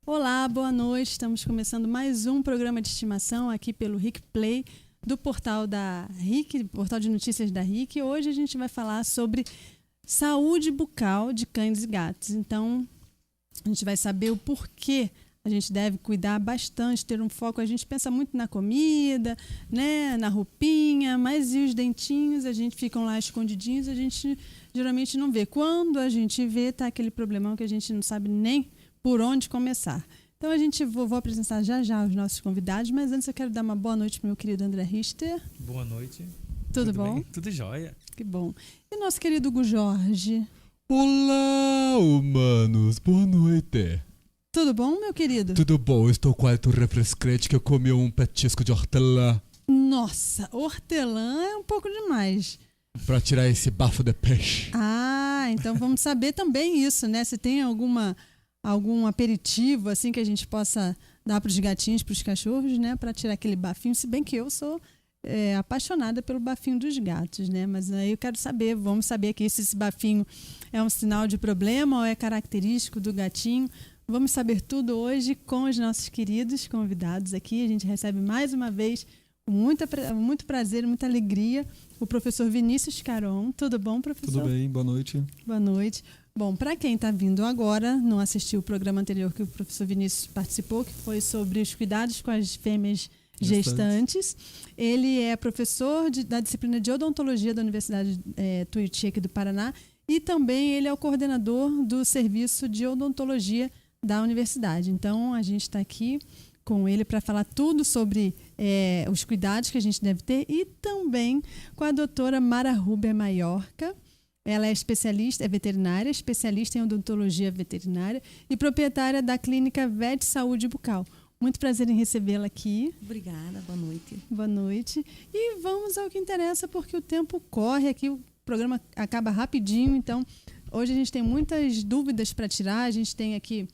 Olá, boa noite. Estamos começando mais um programa de estimação aqui pelo RIC Play, do portal da RIC, portal de notícias da RIC. Hoje a gente vai falar sobre saúde bucal de cães e gatos. Então, a gente vai saber o porquê a gente deve cuidar bastante, ter um foco. A gente pensa muito na comida, né, na roupinha, mas e os dentinhos? A gente ficam lá escondidinhos, a gente geralmente não vê. Quando a gente vê, tá aquele problemão que a gente não sabe nem por onde começar. Então, vou apresentar já os nossos convidados, mas antes eu quero dar uma boa noite para o meu querido André Richter. Boa noite. Tudo bom? Bem? Tudo jóia. Que bom. E nosso querido Hugo Jorge? Olá, humanos. Boa noite. Tudo bom, meu querido? Tudo bom, estou quase tão refrescante que eu comi um petisco de hortelã. Nossa, hortelã é um pouco demais. Pra tirar esse bafo de peixe. Ah, então vamos saber também isso, né? Se tem algum aperitivo assim que a gente possa dar para os gatinhos, para os cachorros, né? Para tirar aquele bafinho, se bem que eu sou apaixonada pelo bafinho dos gatos, né? Mas aí eu quero saber, vamos saber aqui se esse bafinho é um sinal de problema ou é característico do gatinho. Vamos saber tudo hoje com os nossos queridos convidados aqui. A gente recebe mais uma vez, com muito prazer, muita alegria, o professor Vinícius Caron. Tudo bom, professor? Tudo bem, boa noite. Boa noite. Bom, para quem está vindo agora, não assistiu o programa anterior que o professor Vinícius participou, que foi sobre os cuidados com as fêmeas gestantes. Ele é professor da disciplina de odontologia da Universidade Tuiuti aqui do Paraná e também ele é o coordenador do serviço de odontologia da universidade. Então, a gente está aqui com ele para falar tudo sobre os cuidados que a gente deve ter e também com a doutora Mara Huber Maiorca. Ela é especialista, é veterinária, especialista em odontologia veterinária e proprietária da clínica Vet Saúde Bucal. Muito prazer em recebê-la aqui. Obrigada, boa noite. Boa noite. E vamos ao que interessa, porque o tempo corre aqui, o programa acaba rapidinho, então hoje a gente tem muitas dúvidas para tirar. A gente tem aqui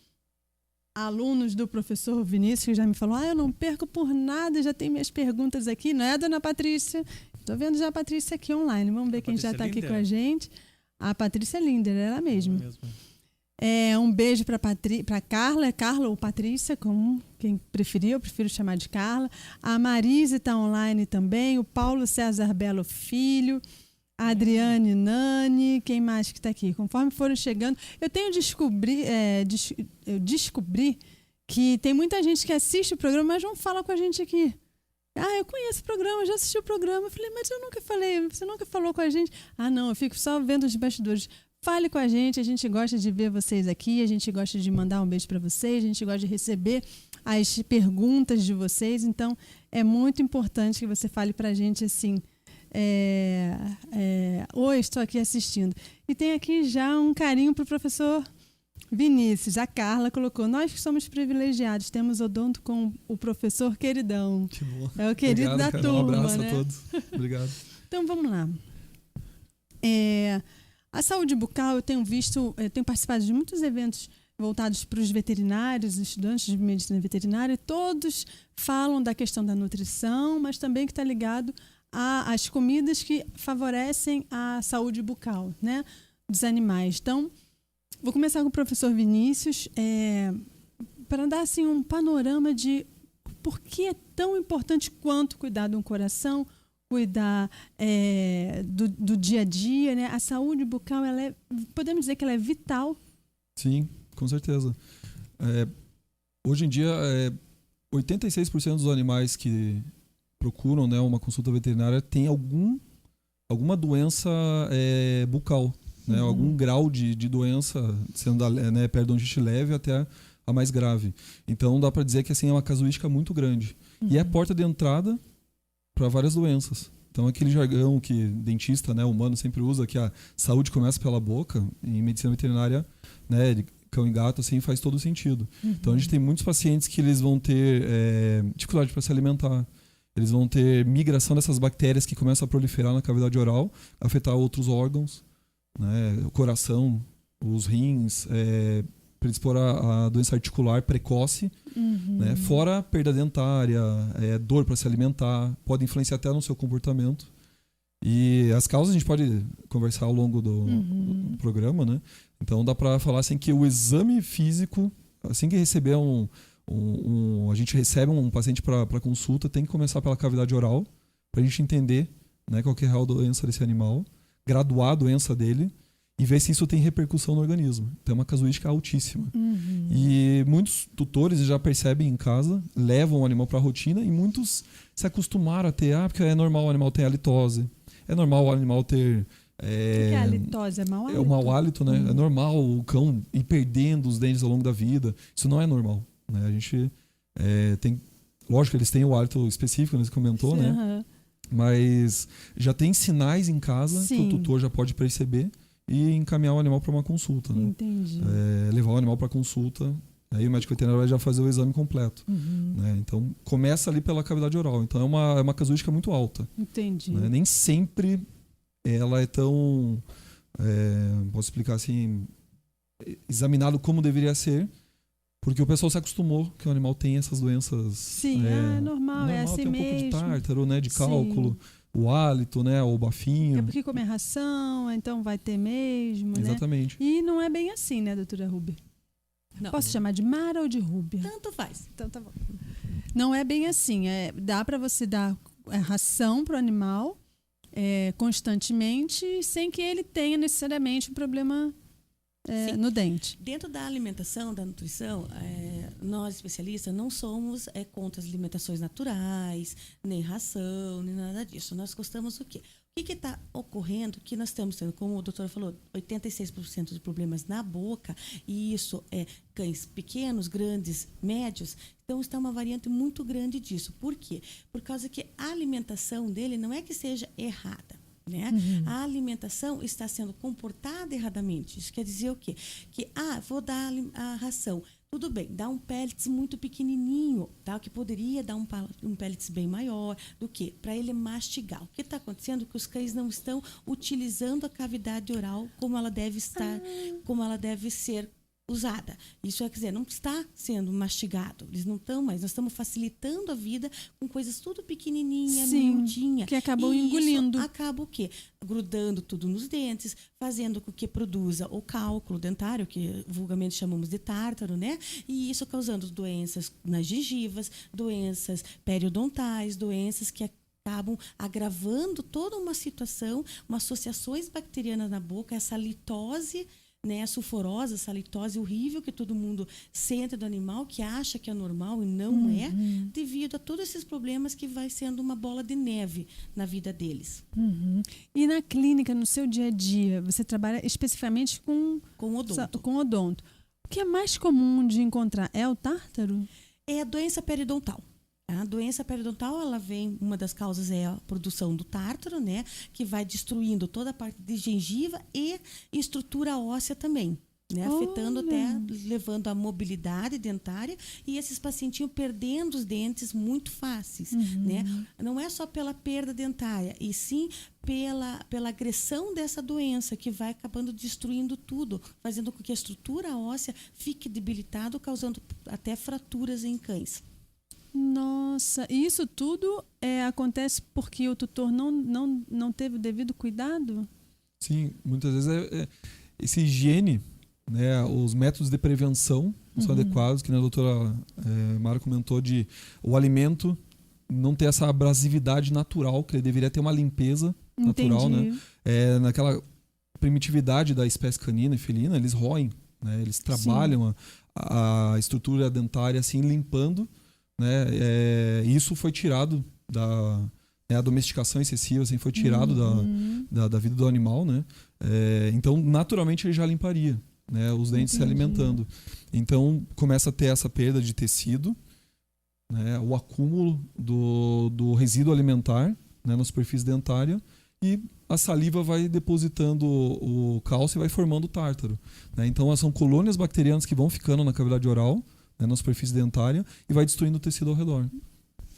alunos do professor Vinícius que já me falou, eu não perco por nada, já tem minhas perguntas aqui, não é, dona Patrícia? Estou vendo já a Patrícia aqui online, vamos ver quem já está aqui com a gente. A Patrícia Linder, ela mesma. Um beijo para Carla, é Carla ou Patrícia, como quem preferir, eu prefiro chamar de Carla. A Marise está online também, o Paulo César Belo Filho, a Adriane Nani, quem mais que está aqui? Conforme foram chegando, eu descobri que tem muita gente que assiste o programa, mas não fala com a gente aqui. Eu conheço o programa, já assisti o programa. Eu falei, mas eu nunca falei, você nunca falou com a gente. Não, eu fico só vendo os bastidores. Fale com a gente gosta de ver vocês aqui, a gente gosta de mandar um beijo para vocês, a gente gosta de receber as perguntas de vocês. Então, é muito importante que você fale para a gente assim, oi, estou aqui assistindo. E tem aqui já um carinho para o professor Vinícius. A Carla colocou, nós que somos privilegiados, temos odonto com o professor queridão. Que bom. É o querido Obrigado, da cara. turma, Um abraço né? a todos. Obrigado. Então, vamos lá. A saúde bucal, eu tenho participado de muitos eventos voltados para os veterinários, estudantes de medicina veterinária, todos falam da questão da nutrição, mas também que está ligado às comidas que favorecem a saúde bucal, né, dos animais. Então, vou começar com o professor Vinícius, para dar assim, um panorama de por que é tão importante quanto cuidar de um coração, cuidar do dia a dia, né? A saúde bucal, podemos dizer que ela é vital? Sim, com certeza. Hoje em dia, 86% dos animais que procuram, né, uma consulta veterinária tem alguma doença bucal, né? Algum grau de doença, sendo da periodonte leve até a mais grave. Então, dá para dizer que assim, é uma casuística muito grande. E é a porta de entrada para várias doenças. Então, aquele jargão que dentista, né, humano sempre usa, que a saúde começa pela boca, em medicina veterinária, né, de cão e gato, assim, faz todo sentido. Então, a gente tem muitos pacientes que eles vão ter dificuldade para se alimentar. Eles vão ter migração dessas bactérias que começam a proliferar na cavidade oral, afetar outros órgãos, né, o coração, os rins, predispor a doença articular precoce, né? Fora perda dentária, dor para se alimentar, pode influenciar até no seu comportamento. E as causas a gente pode conversar ao longo do programa, né? Então dá para falar assim que o exame físico assim que receber a gente recebe um paciente para consulta, tem que começar pela cavidade oral, para a gente entender, né, qual que é a real doença desse animal, graduar a doença dele e ver se isso tem repercussão no organismo. Então é uma casuística altíssima. E muitos tutores já percebem em casa, levam o animal para a rotina e muitos se acostumaram a ter, porque é normal o animal ter halitose, é normal o animal ter... O que é halitose? É mau hálito? É o mau hálito, né? É normal o cão ir perdendo os dentes ao longo da vida. Isso não é normal, né? A gente tem... Lógico que eles têm o hálito específico, você comentou, Sim, né? Mas já tem sinais em casa que o tutor já pode perceber e encaminhar o animal para uma consulta, né? Entendi. Levar o animal para consulta, aí o médico veterinário vai já fazer o exame completo. Né? Então, começa ali pela cavidade oral. Então, é uma casuística muito alta. Entendi. Né? Nem sempre ela é tão, posso explicar assim, examinado como deveria ser, porque o pessoal se acostumou que o animal tem essas doenças. Sim, é normal, é assim tem um pouco de mesmo. tártaro, né, de Sim. cálculo, o hálito, né, o bafinho. É porque come ração, então vai ter mesmo, né? Exatamente. E não é bem assim, né, doutora Rúbia? Não. Posso chamar de Mara ou de Rúbia? Tanto faz. Então tá bom. Não é bem assim. Dá para você dar ração para o animal constantemente, sem que ele tenha necessariamente um problema no dente. Dentro da alimentação, da nutrição, nós especialistas não somos contra as alimentações naturais, nem ração, nem nada disso. Nós gostamos do quê? O que está ocorrendo? Que nós estamos tendo, como o doutor falou, 86% de problemas na boca, e isso é cães pequenos, grandes, médios. Então está uma variante muito grande disso. Por quê? Por causa que a alimentação dele não é que seja errada. Né? A alimentação está sendo comportada erradamente. Isso quer dizer o quê? Que, vou dar a ração. Tudo bem, dá um pellets muito pequenininho, tá? Que poderia dar um pellets bem maior do que para ele mastigar. O que está acontecendo é que os cães não estão utilizando a cavidade oral como ela deve estar, como ela deve ser usada. Isso quer dizer, não está sendo mastigado. Eles não estão, mas nós estamos facilitando a vida com coisas tudo pequenininha, miudinha. Que acabam e engolindo. Isso acaba o quê? Grudando tudo nos dentes, fazendo com que produza o cálculo dentário, que vulgarmente chamamos de tártaro, né? E isso causando doenças nas gengivas, doenças periodontais, doenças que acabam agravando toda uma situação, umas associações bacterianas na boca, essa litose, né, a sulfurosa, essa litose horrível que todo mundo sente do animal, que acha que é normal e não é, devido a todos esses problemas que vai sendo uma bola de neve na vida deles. E na clínica, no seu dia a dia, você trabalha especificamente com odonto. Com odonto. O que é mais comum de encontrar é o tártaro? É a doença periodontal. A doença periodontal, ela vem, uma das causas é a produção do tártaro, né, que vai destruindo toda a parte de gengiva e estrutura óssea também, né, afetando até, levando a mobilidade dentária, e esses pacientinhos perdendo os dentes muito fáceis, né? Não é só pela perda dentária, e sim pela agressão dessa doença, que vai acabando destruindo tudo, fazendo com que a estrutura óssea fique debilitada, causando até fraturas em cães. Nossa, e isso tudo acontece porque o tutor não teve o devido cuidado? Sim, muitas vezes essa higiene, né, os métodos de prevenção não são adequados, que a doutora Mara comentou, de o alimento não ter essa abrasividade natural, que ele deveria ter uma limpeza natural, né? Naquela primitividade da espécie canina e felina, eles roem, né? Eles trabalham a estrutura dentária assim, limpando, né? Isso foi tirado a domesticação excessiva, assim, foi tirado da vida do animal, né? Então, naturalmente, ele já limparia, né, os dentes se alimentando. Então, começa a ter essa perda de tecido, né, o acúmulo do resíduo alimentar, né, na superfície dentária, e a saliva vai depositando o cálcio e vai formando o tártaro, né? Então, são colônias bacterianas que vão ficando na cavidade oral, né, na superfície dentária, e vai destruindo o tecido ao redor.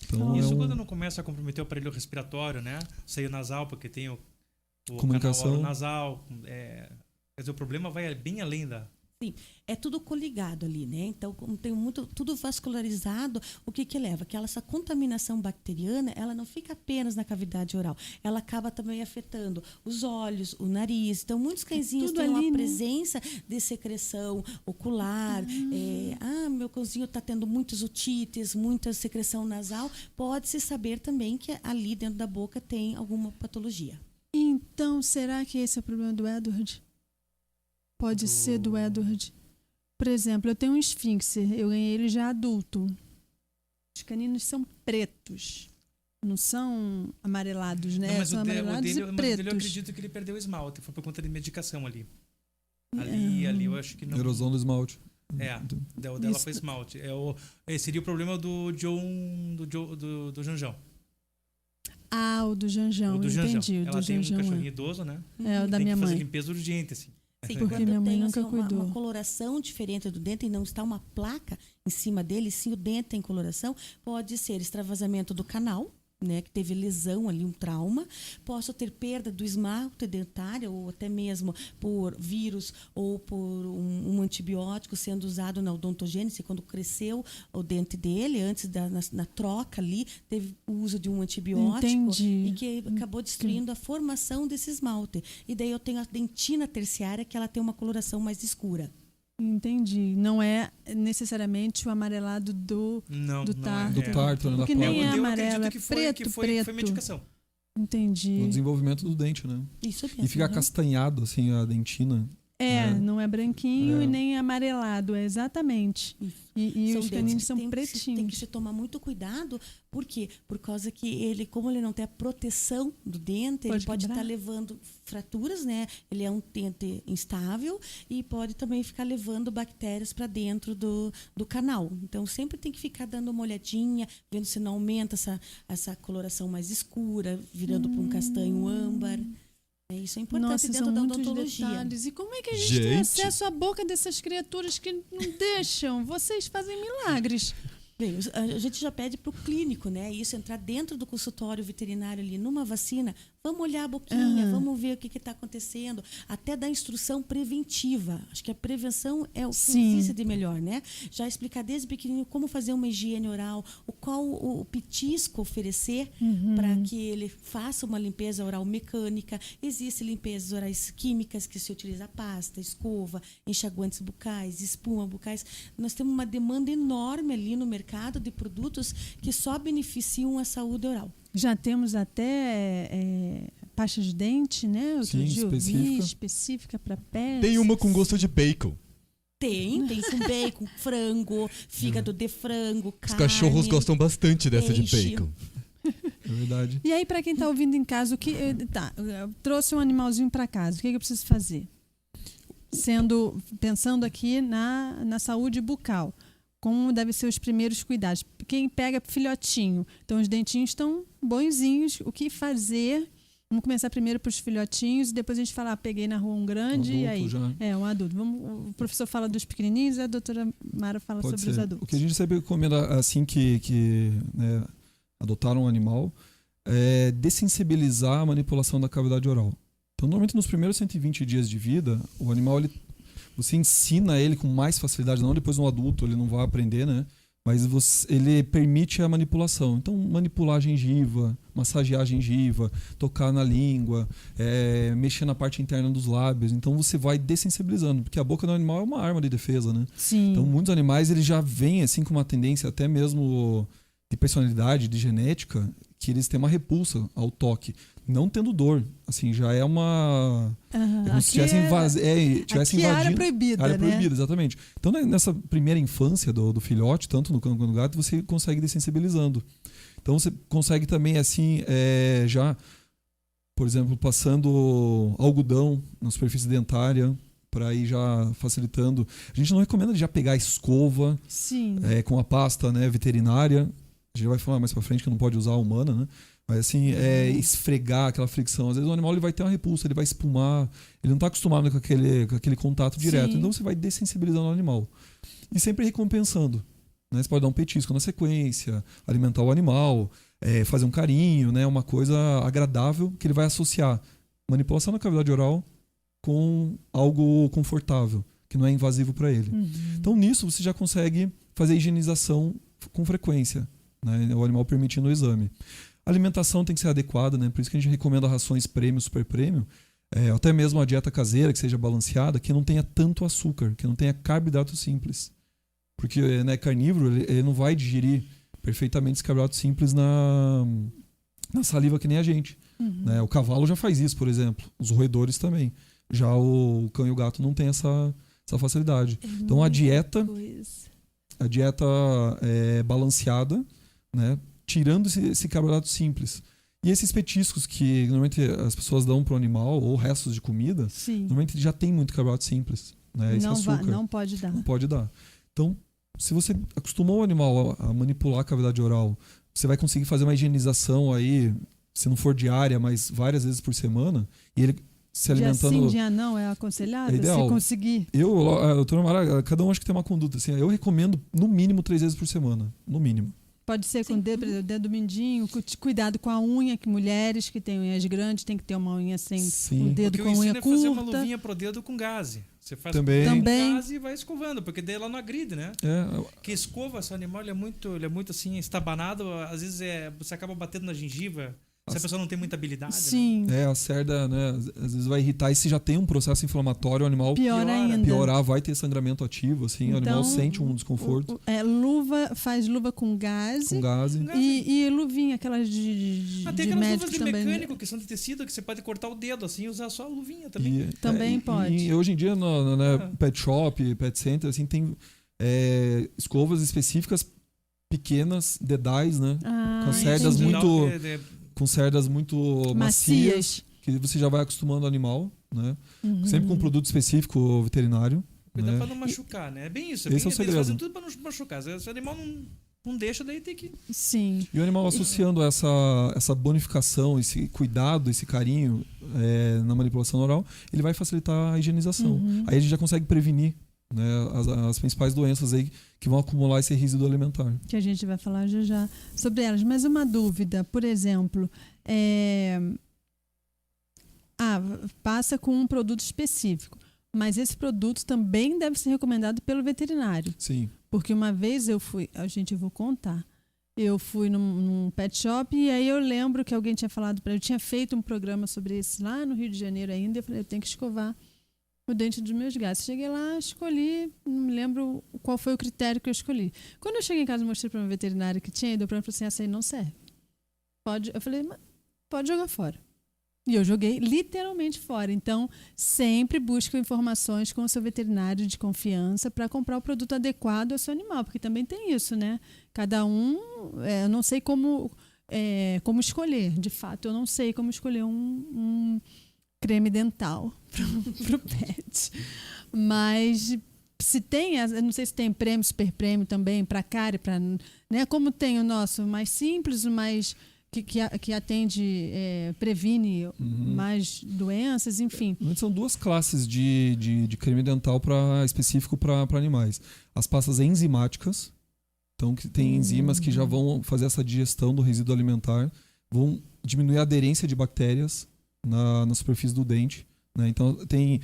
Então, isso quando não começa a comprometer o aparelho respiratório, né? Seio nasal, porque tem o comunicação canal nasal. Quer dizer, o problema vai bem além da É tudo coligado ali, né? Então, como tem tudo vascularizado, o que leva? Que essa contaminação bacteriana, ela não fica apenas na cavidade oral, ela acaba também afetando os olhos, o nariz. Então, muitos cãezinhos têm uma presença de secreção ocular. Meu cãozinho está tendo muitas otites, muita secreção nasal. Pode-se saber também que ali dentro da boca tem alguma patologia. Então, será que esse é o problema do Edward? Pode ser do Edward. Por exemplo, eu tenho um esfínxer, eu ganhei ele já adulto. Os caninos são pretos, não são amarelados, né? Não, mas são amarelados e mas pretos. dele eu acredito que ele perdeu o esmalte, foi por conta de medicação ali. Ali eu acho que não. Erosão do esmalte. Dela foi esmalte. Esse seria o problema do Janjão. O do Janjão, entendi. Ela tem um cachorrinho idoso, né? É, o da tem minha que fazer mãe. limpeza urgente, assim. Sim, porque quando minha mãe tem nunca cuidou. Uma coloração diferente do dente e não está uma placa em cima dele, se o dente tem coloração, pode ser extravasamento do canal, né, que teve lesão ali, um trauma. Posso ter perda do esmalte dentário ou até mesmo por vírus ou por um antibiótico sendo usado na odontogênese quando cresceu o dente dele, antes na troca ali, teve o uso de um antibiótico. Entendi. E que acabou destruindo a formação desse esmalte. E daí eu tenho a dentina terciária, que ela tem uma coloração mais escura. Entendi. Não é necessariamente o amarelado do tártaro. Do tártaro, Porque da nem é Eu amarelo, é acredito que preto. foi medicação. Entendi. O desenvolvimento do dente, né? Isso mesmo. E fica castanhado, assim, a dentina. Não é branquinho e nem amarelado, exatamente. E os caninos são pretinhos. Tem que se tomar muito cuidado, por quê? Por causa que como ele não tem a proteção do dente, ele pode estar levando fraturas, né? Ele é um dente instável e pode também ficar levando bactérias para dentro do canal. Então, sempre tem que ficar dando uma olhadinha, vendo se não aumenta essa coloração mais escura, virando para um castanho âmbar. Isso é importante dentro da odontologia. Detalhes. E como é que a gente tem acesso à boca dessas criaturas que não deixam? Vocês fazem milagres. Bem, a gente já pede para o clínico, né? Isso, entrar dentro do consultório veterinário ali, numa vacina, vamos olhar a boquinha, vamos ver o que está acontecendo, até dar instrução preventiva. Acho que a prevenção é o que existe de melhor, né? Já explicar desde pequenininho como fazer uma higiene oral, qual o petisco oferecer para que ele faça uma limpeza oral mecânica. Existem limpezas orais químicas que se utiliza pasta, escova, enxaguantes bucais, espuma bucais. Nós temos uma demanda enorme ali no mercado de produtos que só beneficiam a saúde oral. Já temos até pasta de dente, né? Outro dia eu vi, específica para pés. Tem uma com gosto de bacon. Tem com bacon, frango, fígado de frango, carne. Os cachorros gostam bastante dessa de bacon. É verdade. E aí, para quem está ouvindo em casa, eu trouxe um animalzinho para casa, o que eu preciso fazer? Pensando aqui na saúde bucal. Como devem ser os primeiros cuidados. Quem pega filhotinho, então os dentinhos estão bonzinhos. O que fazer? Vamos começar primeiro para os filhotinhos e depois a gente fala, peguei na rua um grande e aí? Um adulto. O professor fala dos pequenininhos e a doutora Mara fala sobre os adultos. O que a gente sempre recomenda assim que né, adotaram um animal é dessensibilizar a manipulação da cavidade oral. Então, normalmente nos primeiros 120 dias de vida, o animal você ensina ele com mais facilidade, não depois no adulto, ele não vai aprender, né? Mas ele permite a manipulação. Então, manipular a gengiva, massagear a gengiva, tocar na língua, mexer na parte interna dos lábios. Então, você vai dessensibilizando, porque a boca do animal é uma arma de defesa, né? Sim. Então, muitos animais eles já vêm assim, com uma tendência até mesmo de personalidade, de genética, que eles têm uma repulsa ao toque. Não tendo dor, assim, já é uma... É como se tivessem invadindo. Área proibida, área né? proibida, exatamente. Então, nessa primeira infância do filhote, tanto no cão quanto no gato, você consegue dessensibilizando. Então, você consegue também, assim, já, por exemplo, passando algodão na superfície dentária, para ir já facilitando. A gente não recomenda já pegar a escova com a pasta, né, veterinária. A gente vai falar mais para frente que não pode usar a humana, né? Mas assim, esfregar aquela fricção. Às vezes o animal ele vai ter uma repulsa, ele vai espumar, ele não está acostumado com aquele contato direto. Então você vai dessensibilizando o animal. E sempre recompensando. Né? Você pode dar um petisco na sequência, alimentar o animal, fazer um carinho, né? Uma coisa agradável que ele vai associar manipulação na cavidade oral com algo confortável. que não é invasivo para ele. Então, nisso, você já consegue fazer a higienização com frequência, né? O animal permitindo o exame. A alimentação tem que ser adequada, né? Por isso que a gente recomenda rações prêmio, super prêmio, até mesmo a dieta caseira, que seja balanceada, que não tenha tanto açúcar, que não tenha carboidrato simples. Porque, né, carnívoro, ele não vai digerir perfeitamente esse carboidrato simples na saliva que nem a gente. Né? O cavalo já faz isso, por exemplo. Os roedores também. Já o cão e o gato não tem essa facilidade. Então a dieta é balanceada, né? Tirando esse carboidrato simples. E esses petiscos que normalmente as pessoas dão para o animal, ou restos de comida, normalmente já tem muito carboidrato simples. Né? Esse açúcar. Não pode dar. Não pode dar. Então, se você acostumou o animal a manipular a cavidade oral, você vai conseguir fazer uma higienização aí, se não for diária, mas várias vezes por semana, e ele se alimentando... Dia sim, dia não, é aconselhado? É ideal. Se conseguir. Doutora Mara, cada um acho que tem uma conduta. Assim, eu recomendo no mínimo 3 vezes por semana. No mínimo. Pode ser com o dedo mindinho, cuidado com a unha, que mulheres que têm unhas grandes têm que ter uma unha sem um dedo porque com a unha curta. fazer uma luvinha pro dedo com gaze. Você faz Também. com gaze e vai escovando, porque daí ela não agride, né? Que escova, esse animal ele é muito assim, estabanado, às vezes você acaba batendo na gengiva. Se a pessoa não tem muita habilidade. Sim. Né? A cerda, né, às vezes vai irritar. E se já tem um processo inflamatório, o animal piorar, vai ter sangramento ativo, assim, então, o animal sente um desconforto. Faz luva com gaze. E luvinha, aquelas de tem aquelas luvas de também. Mecânico, que são de tecido, que você pode cortar o dedo assim e usar só a luvinha também. Também pode. E hoje em dia, no pet shop, pet center, assim, tem escovas específicas pequenas, dedais, né? Com cerdas com cerdas muito macias, que você já vai acostumando o animal, né? Sempre com um produto específico veterinário. Cuidado né? pra não machucar, né? É bem isso. Esse é o segredo. Eles fazem tudo pra não machucar. Se o animal não deixa, daí tem que... Sim. E o animal associando essa bonificação, esse cuidado, esse carinho na manipulação oral, ele vai facilitar a higienização. Aí a gente já consegue prevenir, né, as principais doenças aí que vão acumular esse resíduo alimentar. Que a gente vai falar já sobre elas. Mas uma dúvida, por exemplo, passa com um produto específico, mas esse produto também deve ser recomendado pelo veterinário. Sim. Porque uma vez eu vou contar, eu fui num pet shop e aí eu lembro que alguém tinha falado eu tinha feito um programa sobre isso lá no Rio de Janeiro ainda, eu falei, eu tenho que escovar o dente dos meus gatos. Cheguei lá, escolhi, não me lembro qual foi o critério que eu escolhi. Quando eu cheguei em casa, mostrei para uma veterinária que tinha, e deu para mim e falou assim, essa aí não serve. Eu falei, mas pode jogar fora. E eu joguei literalmente fora. Então, sempre busque informações com o seu veterinário de confiança para comprar o produto adequado ao seu animal, porque também tem isso, né? Cada um, eu não sei como escolher, de fato, eu não sei como escolher um creme dental para o pet. Mas se tem, eu não sei se tem prêmio, super prêmio também para cárie, né? Como tem o nosso mais simples, o mais que atende, previne mais doenças, enfim. São 2 classes de creme dental específico para animais. As pastas enzimáticas, então que tem enzimas que já vão fazer essa digestão do resíduo alimentar, vão diminuir a aderência de bactérias na superfície do dente. Né? Então, tem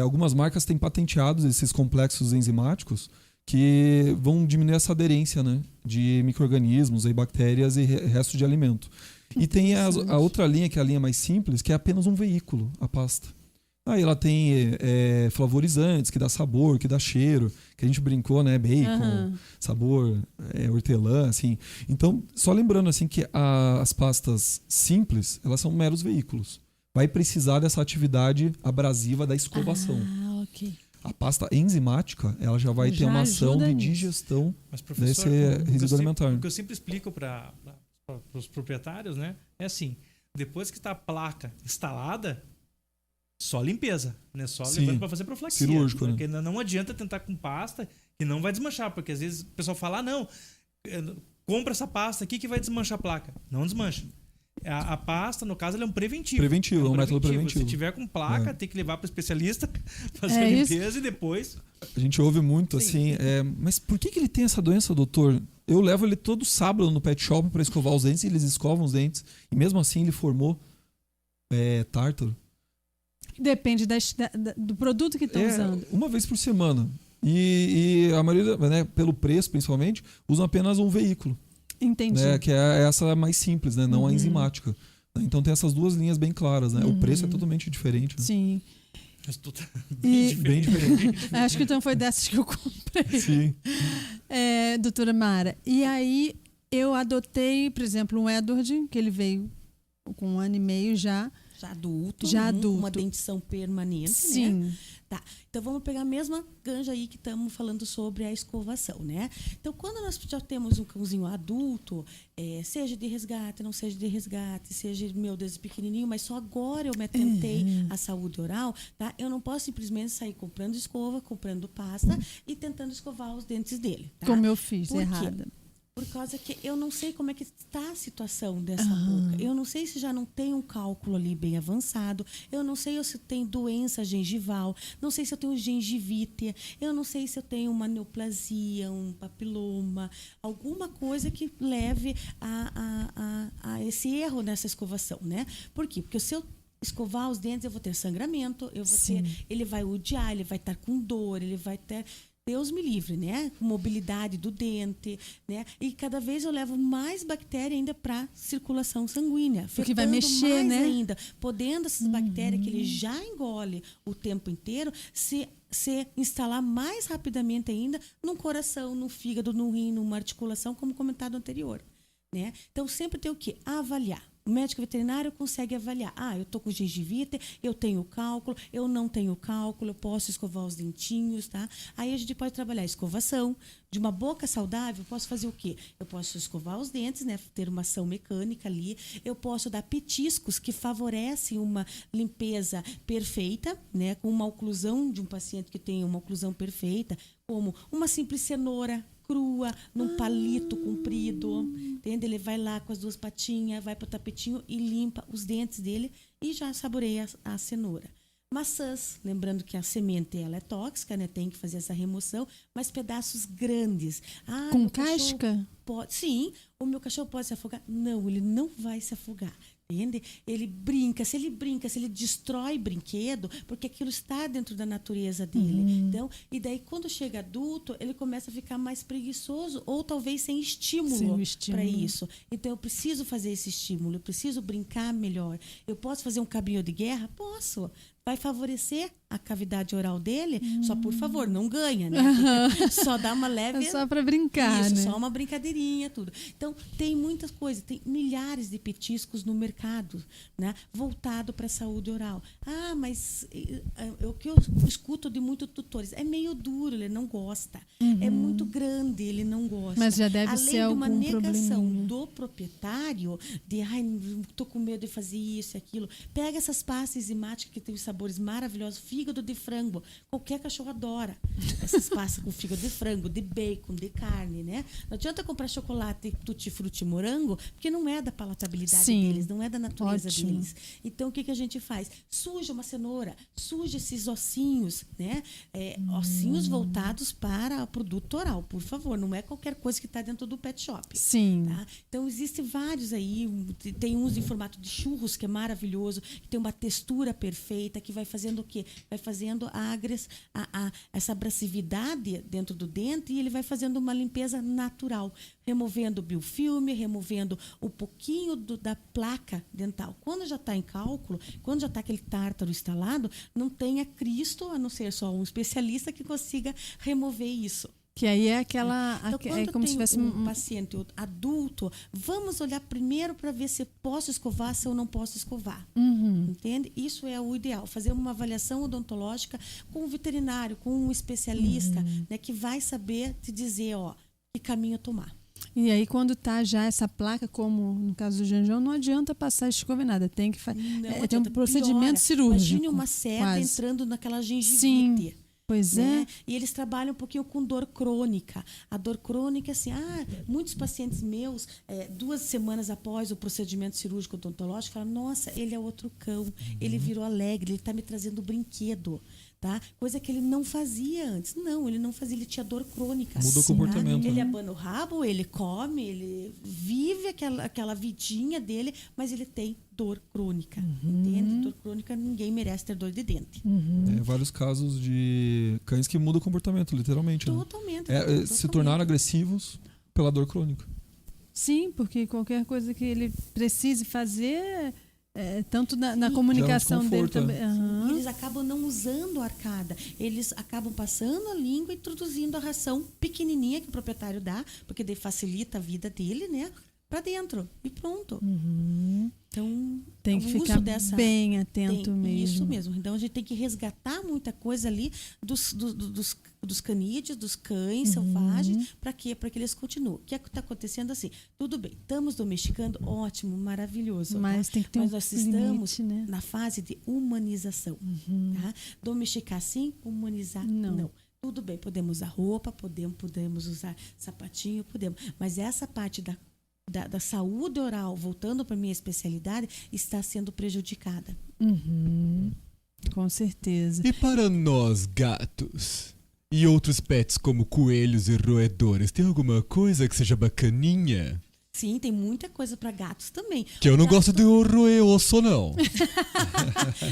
algumas marcas têm patenteados esses complexos enzimáticos que vão diminuir essa aderência, né, de micro-organismos, bactérias e restos de alimento. E tem a outra linha, que é a linha mais simples, que é apenas um veículo, a pasta. Aí ela tem flavorizantes, que dá sabor, que dá cheiro, que a gente brincou, né, bacon, sabor, hortelã, assim. Então, só lembrando assim que as pastas simples, elas são meros veículos. Vai precisar dessa atividade abrasiva da escovação. Ok. A pasta enzimática, ela já vai ter uma ação de digestão desse resíduo alimentar. O que eu sempre explico para os proprietários, né, é assim, depois que está a placa instalada, só limpeza, né? Só levando para fazer profilaxia. Cirúrgico, porque né? não adianta tentar com pasta que não vai desmanchar, porque às vezes o pessoal fala, não, compra essa pasta aqui que vai desmanchar a placa. Não desmancha. A pasta, no caso, ela é um preventivo. É um método preventivo. Se tiver com placa, tem que levar para o especialista fazer a limpeza e depois... A gente ouve muito assim, mas por que ele tem essa doença, doutor? Eu levo ele todo sábado no pet shop para escovar os dentes, e eles escovam os dentes, e mesmo assim ele formou tártaro. Depende do produto que estão usando. Uma vez por semana. E a maioria, né, pelo preço principalmente, usam apenas um veículo. Entendi. Né, que é essa mais simples, né, não a enzimática. Então tem essas duas linhas bem claras. Né? O preço é totalmente diferente. Né? Sim. Bem diferente. Acho que então foi dessas que eu comprei. Sim. Doutora Mara. E aí eu adotei, por exemplo, um Edward, que ele veio com 1 ano e meio já. Já adulto. Já adulto. Uma dentição permanente, Sim. né? Tá. Então vamos pegar a mesma ganja aí que estamos falando sobre a escovação, né? Então quando nós já temos um cãozinho adulto, seja de resgate, não seja de resgate, seja meu desde pequenininho, mas só agora eu me atentei à saúde oral, tá? Eu não posso simplesmente sair comprando escova, comprando pasta e tentando escovar os dentes dele, tá? Como eu fiz, Por quê? errada. Por causa que eu não sei como é que está a situação dessa boca. Eu não sei se já não tem um cálculo ali bem avançado. Eu não sei se tem doença gengival. Não sei se eu tenho gengivite. Eu não sei se eu tenho uma neoplasia, um papiloma. Alguma coisa que leve a esse erro nessa escovação, né? Por quê? Porque se eu escovar os dentes, eu vou ter sangramento. Ele vai odiar, ele vai estar com dor, ele vai ter... Deus me livre, né? Mobilidade do dente, né? E cada vez eu levo mais bactéria ainda para circulação sanguínea. Porque vai mexer, mais né? ainda, podendo essas bactérias que ele já engole o tempo inteiro se instalar mais rapidamente ainda no coração, no fígado, no rim, numa articulação, como comentado anterior, né? Então sempre tem o quê? Avaliar. O médico veterinário consegue avaliar. Eu tô com gengivite, eu tenho cálculo, eu não tenho cálculo, eu posso escovar os dentinhos, tá? Aí a gente pode trabalhar a escovação. De uma boca saudável, eu posso fazer o quê? Eu posso escovar os dentes, né? Ter uma ação mecânica ali. Eu posso dar petiscos que favorecem uma limpeza perfeita, né? Com uma oclusão de um paciente que tem uma oclusão perfeita, como uma simples cenoura crua, num palito comprido, entende? Ele vai lá com as duas patinhas, vai pro tapetinho e limpa os dentes dele e já saboreia a cenoura. Maçãs, lembrando que a semente ela é tóxica, né? Tem que fazer essa remoção, mas pedaços grandes. Com casca? Sim, o meu cachorro pode se afogar? Não, ele não vai se afogar. Entende? Ele brinca, se ele destrói brinquedo, porque aquilo está dentro da natureza dele. Então, e daí quando chega adulto, ele começa a ficar mais preguiçoso ou talvez sem estímulo para isso. Então, eu preciso fazer esse estímulo, eu preciso brincar melhor. Eu posso fazer um cabinho de guerra? Posso. Vai favorecer a cavidade oral dele? Só, por favor, não ganha, né? Só dá uma leve... É só para brincar, isso, né? só uma brincadeirinha, tudo. Então, tem muitas coisas. Tem milhares de petiscos no mercado, né? Voltado para a saúde oral. Mas o que eu escuto de muitos tutores é meio duro, ele não gosta. É muito grande, ele não gosta. Mas já deve ser algum Além de uma negação probleminha. do proprietário, de tô com medo de fazer isso e aquilo. Pega essas pastas enzimáticas que tem os sabores maravilhosos, fígado de frango. Qualquer cachorro adora essas pastas com fígado de frango, de bacon, de carne, né? Não adianta comprar chocolate tutti-frutti morango, porque não é da palatabilidade deles, não é da natureza deles. Então, o que a gente faz? Suja uma cenoura, suja esses ossinhos, né? Ossinhos voltados para produto oral, por favor. Não é qualquer coisa que está dentro do pet shop. Sim. Tá? Então, existem vários aí. Tem uns em formato de churros, que é maravilhoso, que tem uma textura perfeita, que vai fazendo o quê? Vai fazendo essa abrasividade dentro do dente e ele vai fazendo uma limpeza natural, removendo o biofilme, removendo um pouquinho da placa dental. Quando já está em cálculo, quando já está aquele tártaro instalado, não tenha Cristo, a não ser só um especialista que consiga remover isso. Que aí é aquela... Então, quando é como se tivesse um paciente adulto, vamos olhar primeiro para ver se posso escovar, se eu não posso escovar. Entende? Isso é o ideal. Fazer uma avaliação odontológica com um veterinário, com um especialista, né, que vai saber te dizer, que caminho tomar. E aí, quando tá já essa placa, como no caso do Janjão, não adianta passar a escova em nada. Tem que tem um procedimento cirúrgico. Imagine uma seta entrando naquela gengivite. Sim. Pois né? é. E eles trabalham um pouquinho com dor crônica. A dor crônica, assim, muitos pacientes meus, 2 semanas após o procedimento cirúrgico odontológico, falam, nossa, ele é outro cão, ele virou alegre, ele está me trazendo brinquedo. tá? Coisa que ele não fazia antes. Não, ele não fazia, ele tinha dor crônica. Muda o Sim. comportamento. Ele né? abana o rabo, ele come, ele vive aquela vidinha dele, mas ele tem dor crônica, entende? Dor crônica, ninguém merece ter dor de dente. Vários casos de cães que mudam o comportamento, literalmente. Né? Totalmente. Se totalmente. tornaram agressivos pela dor crônica. Sim, porque qualquer coisa que ele precise fazer, tanto na Sim. comunicação Já é um dele desconforto, também. E Aham. eles acabam não usando a arcada. Eles acabam passando a língua e introduzindo a ração pequenininha que o proprietário dá, porque daí facilita a vida dele, né? Pra dentro. E pronto. Então, Tem que o uso ficar dessa- bem atento mesmo. Isso mesmo. Então, a gente tem que resgatar muita coisa ali dos canídeos, dos cães selvagens. Para quê? Para que eles continuem. O que está acontecendo assim? Tudo bem, estamos domesticando, ótimo, maravilhoso. Mas tá? tem que ter Mas um nós estamos limite, né? na fase de humanização. Tá? Domesticar sim, humanizar não. Tudo bem, podemos usar roupa, podemos usar sapatinho, podemos. Mas essa parte da saúde oral, voltando para minha especialidade, está sendo prejudicada. Com certeza. E para nós, gatos, e outros pets como coelhos e roedores, tem alguma coisa que seja bacaninha? Sim, tem muita coisa para gatos também. Que eu não Gato- gosto de roer osso, não.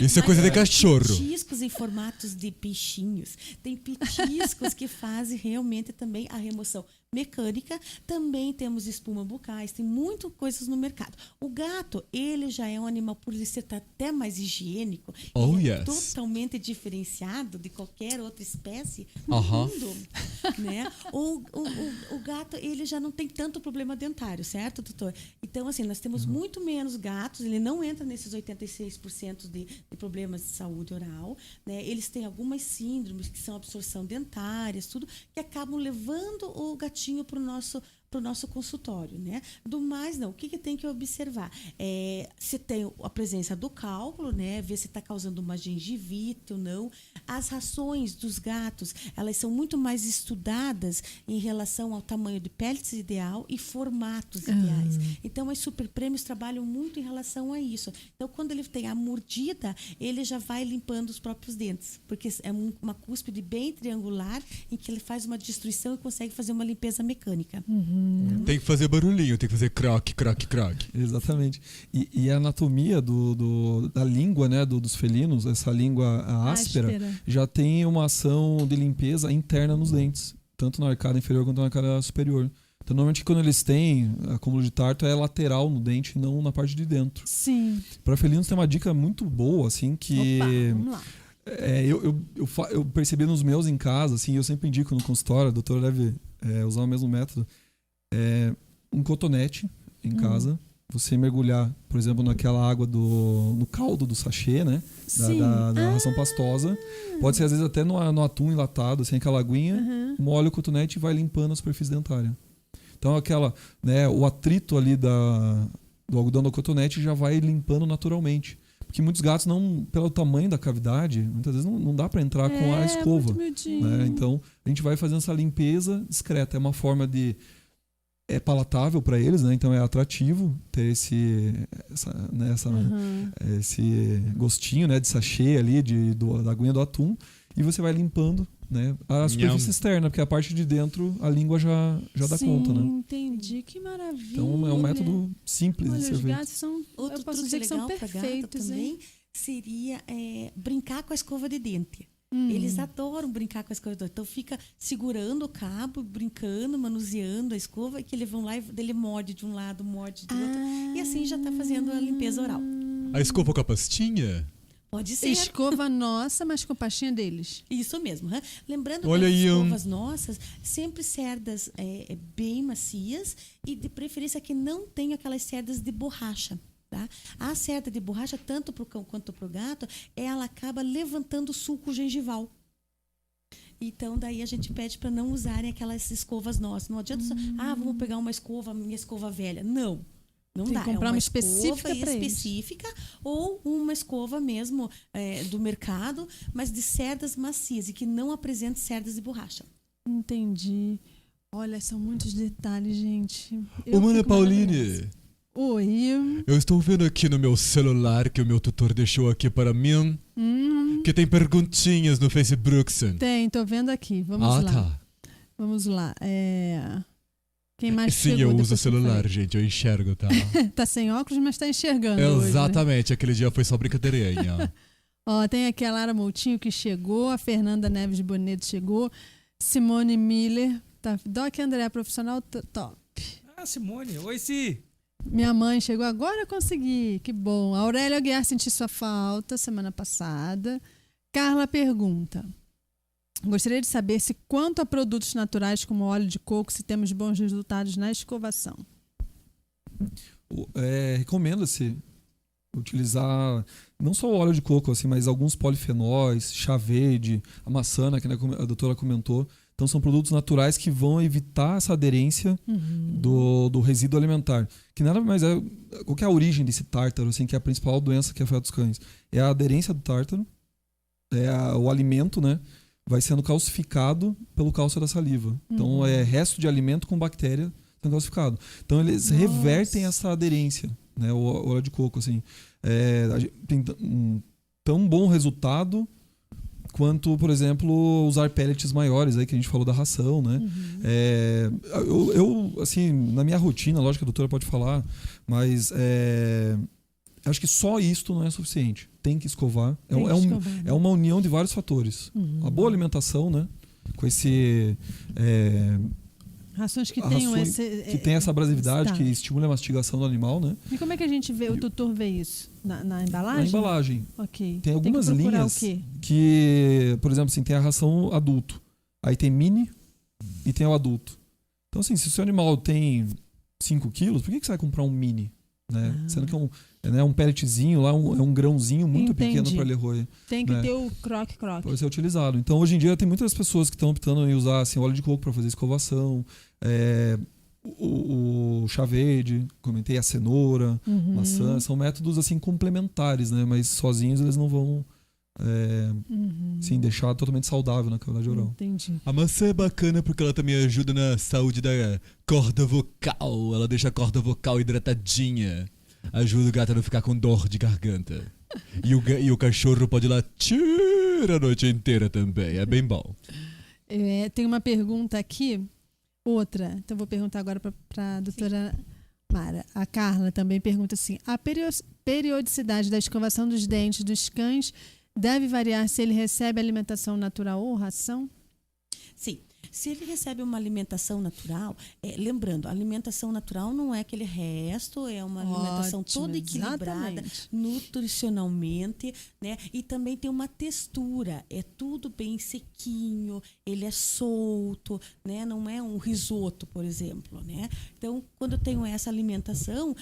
Isso é coisa de cachorro. Petiscos em formatos de peixinhos. Tem petiscos que fazem realmente também a remoção mecânica. Também temos espuma bucais, tem muitas coisas no mercado. O gato, ele já é um animal, por ele ser até mais higiênico, Oh, ele é yes. totalmente diferenciado de qualquer outra espécie no Aham. mundo. Né? O gato, ele já não tem tanto problema dentário, certo, doutor? Então, assim, nós temos muito menos gatos, ele não entra nesses 86% de problemas de saúde oral, né? Eles têm algumas síndromes que são absorção dentárias, tudo, que acabam levando o gatinho para o nosso consultório, né? Do mais, não. O que tem que observar? Se tem a presença do cálculo, né? Ver se está causando uma gengivite ou não. As rações dos gatos, elas são muito mais estudadas em relação ao tamanho de pelvis ideal e formatos ideais. Então, as super prêmios trabalham muito em relação a isso. Então, quando ele tem a mordida, ele já vai limpando os próprios dentes, porque é uma cúspide bem triangular em que ele faz uma destruição e consegue fazer uma limpeza mecânica. Tem que fazer barulhinho, tem que fazer croque, croque, croque. Exatamente. E a anatomia da língua, né, dos felinos, essa língua áspera, já tem uma ação de limpeza interna nos dentes, tanto na arcada inferior quanto na arcada superior. Então, normalmente, quando eles têm acúmulo de tarto, é lateral no dente, não na parte de dentro. Sim. Para felinos, tem uma dica muito boa, assim, que Opa, vamos lá. eu percebi nos meus em casa, assim, eu sempre indico no consultório, a doutora deve usar o mesmo método, um cotonete em casa, você mergulhar, por exemplo, naquela água no caldo do sachê, né? Sim. Da ração pastosa. Pode ser, às vezes, até no atum enlatado, assim, aquela aguinha, molha o cotonete e vai limpando a superfície dentária. Então, o atrito ali do algodão do cotonete já vai limpando naturalmente. Porque muitos gatos, pelo tamanho da cavidade, muitas vezes não dá para entrar com a escova. Né? Então, a gente vai fazendo essa limpeza discreta. É uma forma de... É palatável para eles, né? Então é atrativo ter esse gostinho, né, de sachê ali, da aguinha do atum. E você vai limpando, né, a superfície externa, porque a parte de dentro a língua já dá conta, né? Entendi, que maravilha. Então é um método simples de Olha, ser os feito. gatos são, Outro eu posso truque dizer que são legal para gato perfeitos, também hein? seria brincar com a escova de dente. Eles adoram brincar com a escova de dente. Então fica segurando o cabo, brincando, manuseando a escova, e que eles vão lá e ele morde de um lado, morde do outro. E assim já está fazendo a limpeza oral. A escova com a pastinha? Pode ser. Escova nossa, mas com pastinha deles. Isso mesmo. Hã? Lembrando Olha que as aí, escovas nossas, sempre cerdas bem macias e de preferência que não tenham aquelas cerdas de borracha. Tá? A cerda de borracha, tanto para o cão quanto para o gato, ela acaba levantando o sulco gengival. Então, daí a gente pede para não usarem aquelas escovas nossas. Não adianta só, vamos pegar uma escova, minha escova velha. Não Tem que dá. comprar É uma específica específica pra eles. específica ou uma escova mesmo do mercado, mas de cerdas macias e que não apresente cerdas de borracha. Entendi. Olha, são muitos detalhes, gente. Ô, Mana fico Pauline, maravilhosa. Oi. eu estou vendo aqui no meu celular que o meu tutor deixou aqui para mim, Que tem perguntinhas no Facebook. Tô vendo aqui. Vamos lá. Tá. Vamos lá. Quem mais Sim, chegou? eu uso o depois que eu celular, falei? gente. Eu enxergo, tá? Tá sem óculos, mas tá enxergando hoje, né? Exatamente. Aquele dia foi só brincadeirinha. Ó, tem aqui a Lara Moutinho que chegou, a Fernanda Neves Boneto chegou, Simone Miller, tá? Doc André, profissional top. Ah, Simone. Oi, Si. Minha mãe chegou agora, eu consegui, que bom. A Aurélia Aguiar, senti sua falta semana passada. Carla pergunta: gostaria de saber se quanto a produtos naturais como óleo de coco, se temos bons resultados na escovação. Recomenda-se utilizar não só o óleo de coco, assim, mas alguns polifenóis, chá verde, a maçã, que a doutora comentou. Então são produtos naturais que vão evitar essa aderência do resíduo alimentar. Que nada mais é... Qual que é a origem desse tártaro, assim, que é a principal doença que afeta os cães? É a aderência do tártaro, o alimento, né? Vai sendo calcificado pelo cálcio da saliva. Então é resto de alimento com bactéria sendo calcificado. Então eles revertem essa aderência, né? O óleo de coco, assim. A gente tem tão bom resultado quanto, por exemplo, usar pellets maiores, aí que a gente falou da ração, né? Eu, assim, na minha rotina, lógico que a doutora pode falar, mas acho que só isto não é suficiente. Tem que escovar. É uma união de vários fatores. A boa alimentação, né? Com esse... Rações que tenham que tem essa abrasividade, que estimula a mastigação do animal, né? E como é que a gente vê, o tutor vê isso? Na embalagem? Na embalagem. Ok. Tem algumas que procurar linhas o quê? que, por exemplo, assim, tem a ração adulto. Aí tem mini e tem o adulto. Então, assim, se o seu animal tem 5 quilos, por que você vai comprar um mini? Né? Sendo que é um pelletzinho lá, é um grãozinho muito pequeno para ele roer. Tem que né? ter o croque-croque. Pode ser utilizado. Então, hoje em dia, tem muitas pessoas que estão optando em usar assim, óleo de coco para fazer escovação, o chá verde, comentei, a cenoura, maçã. São métodos assim complementares, né? Mas sozinhos eles não vão deixar totalmente saudável na cavidade oral. Entendi. A maçã é bacana porque ela também ajuda na saúde da corda vocal. Ela deixa a corda vocal hidratadinha. Ajuda o gato a não ficar com dor de garganta. E o cachorro pode latir a noite inteira também. É bem bom. Tem uma pergunta aqui. Outra. Então vou perguntar agora para a doutora Mara. A Carla também pergunta assim: a periodicidade da escovação dos dentes dos cães deve variar se ele recebe alimentação natural ou ração? Sim. Se ele recebe uma alimentação natural, lembrando, a alimentação natural não é aquele resto, é uma alimentação toda equilibrada, nutricionalmente, né? E também tem uma textura, é tudo bem sequinho, ele é solto, né? Não é um risoto, por exemplo, né? Então, quando eu tenho essa alimentação,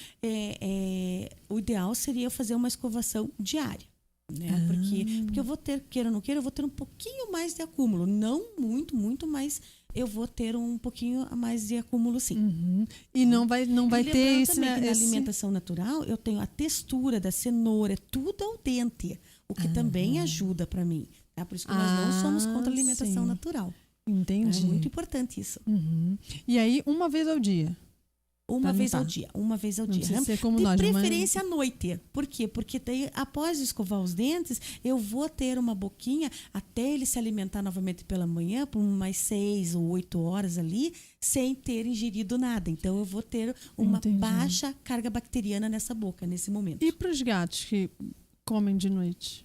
o ideal seria fazer uma escovação diária. Né? Porque eu vou ter, queira ou não queira, eu vou ter um pouquinho mais de acúmulo. Não muito, mas eu vou ter um pouquinho a mais de acúmulo, sim. E não vai ter isso, né? Na alimentação natural, eu tenho a textura da cenoura, é tudo ao dente, o que também ajuda para mim. Tá? Por isso que nós não somos contra a alimentação natural. Entendi. É muito importante isso. E aí, uma vez ao dia? Uma vez ao dia. Não precisa ser como de nós, preferência à noite. Por quê? Porque daí, após escovar os dentes, eu vou ter uma boquinha até ele se alimentar novamente pela manhã, por umas 6 ou 8 horas ali, sem ter ingerido nada. Então, eu vou ter uma baixa carga bacteriana nessa boca, nesse momento. E para os gatos que comem de noite?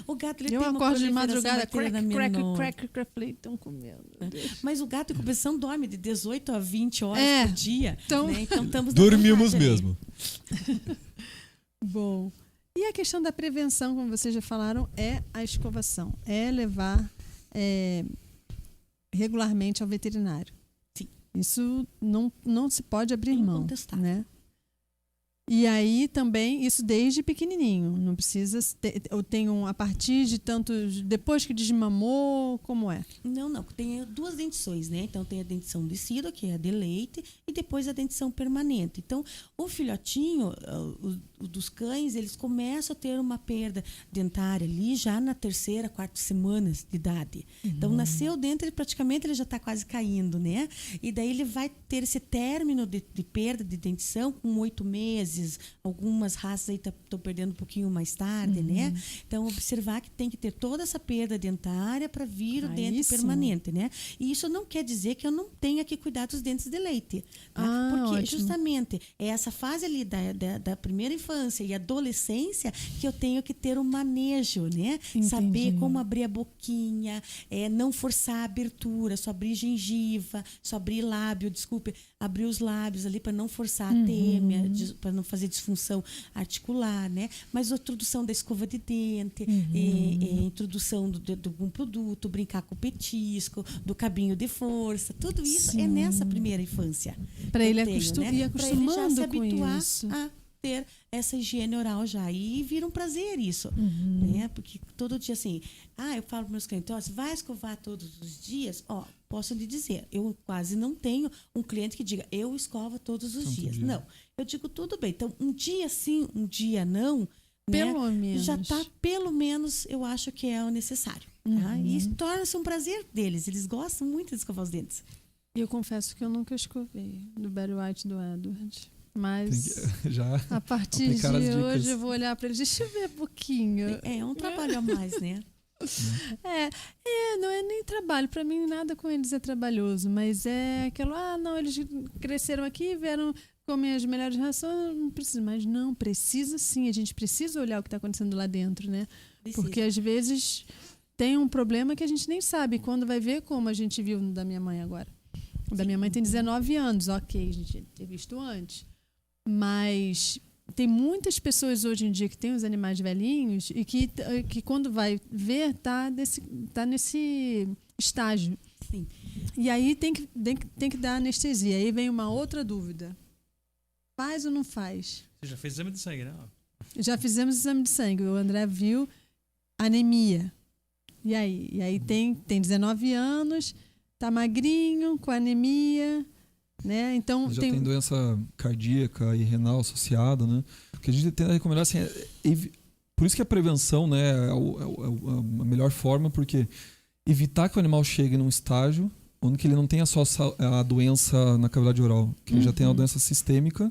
O gato, ele eu tem uma acordo de proliferação madrugada, bacteriana crack, estão comendo. Mas o gato, em compensação, dorme de 18 a 20 horas por dia. Então, né? Então estamos dormimos mesmo. Bom. E a questão da prevenção, como vocês já falaram, é a escovação. É levar regularmente ao veterinário. Sim. Isso não se pode abrir mão. Né? E aí também, isso desde pequenininho, não precisa eu tenho a partir de tantos, depois que desmamou, como é? Não, tem 2 dentições, né? Então tem a dentição descida, que é a de leite, e depois a dentição permanente. Então, o filhotinho, dos cães, eles começam a ter uma perda dentária ali já na 3ª, 4ª semanas de idade. Então, nasceu o dente, praticamente ele já está quase caindo, né? E daí ele vai ter esse término de perda de dentição com 8 meses, meses, algumas raças aí estão perdendo um pouquinho mais tarde, né? Então, observar que tem que ter toda essa perda dentária para vir o Aí dente sim. permanente, né? E isso não quer dizer que eu não tenha que cuidar dos dentes de leite, tá? Ah, Porque ótimo. justamente é essa fase ali da primeira infância e adolescência que eu tenho que ter um manejo, né? Entendi. Saber como abrir a boquinha, não forçar a abertura, só abrir gengiva, só abrir lábio, abrir os lábios ali para não forçar a têmia, para não fazer disfunção articular, né? Mas a introdução da escova de dente, introdução de algum produto, brincar com o petisco, do cabinho de força, tudo isso Sim. é nessa primeira infância. Para que eu ele tenho, ir Pra ele já se acostumando com habituar isso. a ter essa higiene oral já. E vira um prazer isso, né? Porque todo dia assim, eu falo para meus clientes, ó, você vai escovar todos os dias? Ó, posso lhe dizer, eu quase não tenho um cliente que diga, eu escovo todos os dias. dia. Não, eu digo tudo bem. Então, um dia sim, um dia não, né? Pelo menos. Já está, pelo menos, eu acho que é o necessário. Tá? E torna-se um prazer deles. Eles gostam muito de escovar os dentes. E eu confesso que eu nunca escovei do Barry White e do Edward. Mas Já a partir de aplicar as dicas. hoje eu vou olhar para eles. Deixa eu ver um pouquinho. É um trabalho a mais, né? Não é nem trabalho. Para mim, nada com eles é trabalhoso. Mas é aquilo, não, eles cresceram aqui, vieram comer as melhores rações, não precisa. Mas não, precisa sim. A gente precisa olhar o que está acontecendo lá dentro, né? Precisa. Porque às vezes tem um problema que a gente nem sabe. Quando vai ver, como a gente viu no da minha mãe agora. O da minha mãe tem 19 anos. Ok, a gente ter visto antes. Mas tem muitas pessoas hoje em dia que têm os animais velhinhos e que quando vai ver, tá nesse estágio. Sim. E aí tem que dar anestesia. Aí vem uma outra dúvida. Faz ou não faz? Você já fez exame de sangue, né? Já fizemos exame de sangue. O André viu anemia. E aí? E aí tem 19 anos, tá magrinho, com anemia, né? Então já tem doença cardíaca e renal associada, né? O que a gente tenta recomendar assim, por isso que a prevenção, né, é a melhor forma, porque evitar que o animal chegue num estágio onde que ele não tenha só a doença na cavidade oral, que ele já tem uma doença sistêmica.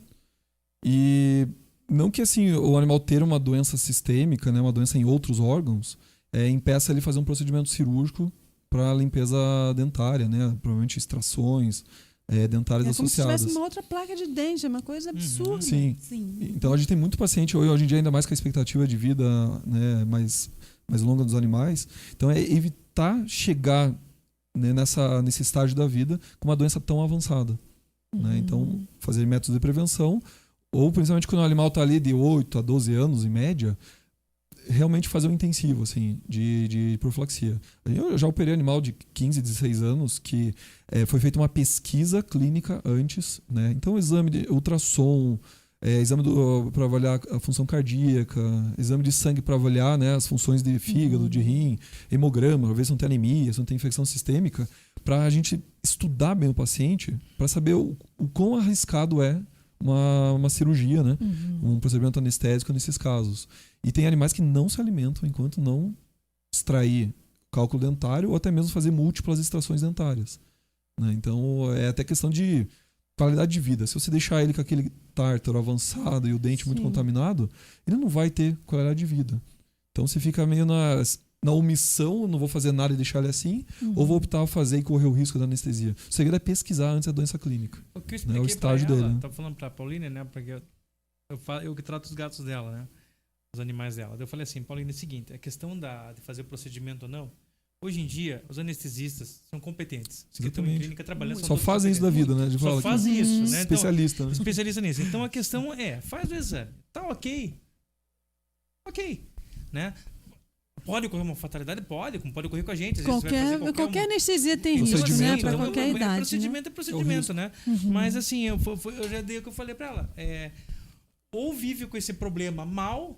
E não que assim o animal ter uma doença sistêmica, né, uma doença em outros órgãos, impeça ele fazer um procedimento cirúrgico para limpeza dentária, né? Provavelmente extrações dentárias como se associadas. tivesse uma outra placa de dente, é uma coisa absurda. Sim. Sim. Então a gente tem muito paciente hoje em dia, ainda mais com a expectativa de vida, né, mais longa dos animais. Então é evitar chegar, né, nesse estágio da vida com uma doença tão avançada. Né? Então fazer métodos de prevenção, ou principalmente quando o animal está ali de 8 a 12 anos em média, realmente fazer um intensivo assim, de profilaxia. Eu já operei animal de 15, 16 anos que foi feita uma pesquisa clínica antes, né? Então exame de ultrassom, exame para avaliar a função cardíaca, exame de sangue para avaliar, né, as funções de fígado, de rim, hemograma, para ver se não tem anemia, se não tem infecção sistêmica, para a gente estudar bem o paciente, para saber o quão arriscado é uma cirurgia, né? Um procedimento anestésico nesses casos. E tem animais que não se alimentam enquanto não extrair cálculo dentário ou até mesmo fazer múltiplas extrações dentárias. Né? Então, é até questão de qualidade de vida. Se você deixar ele com aquele tártaro avançado e o dente muito contaminado, ele não vai ter qualidade de vida. Então, você fica meio na omissão, não vou fazer nada e deixar ele assim, ou vou optar a fazer e correr o risco da anestesia. O segredo é pesquisar antes da doença clínica. O que eu É expliquei o estágio pra ela, dele, né? tava falando pra Pauline, né? Porque eu que trato os gatos dela, né? Os animais dela. Eu falei assim, Pauline, é o seguinte, a questão de fazer o procedimento ou não, hoje em dia, os anestesistas são competentes. Os que estão em Exatamente. clínica trabalhando são Só todos fazem isso da competentes. vida, né? De Só falar fazem isso, né? Então, especialista, né? especialista nisso. Então a questão faz o exame. Tá ok. Ok. Né? Pode ocorrer uma fatalidade? Pode ocorrer com a gente. Às vezes você vai fazer Qualquer anestesia tem Então, risco, né? assim, Para então, qualquer idade. Procedimento é procedimento, né? Mas assim, eu já dei o que eu falei pra ela. Ou vive com esse problema mal,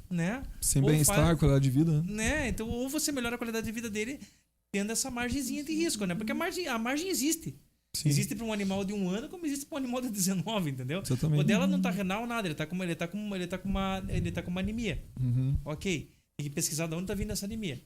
né? Sem Ou bem-estar, qualidade de vida, né? né? Então, ou você melhora a qualidade de vida dele tendo essa margenzinha de risco, né? Porque a margem existe. Sim. Existe para um animal de 1 ano, como existe para um animal de 19, entendeu? Exatamente. O dela não tá renal nada, ele tá com uma anemia. Uhum. Ok. Tem que pesquisar de onde tá vindo essa anemia.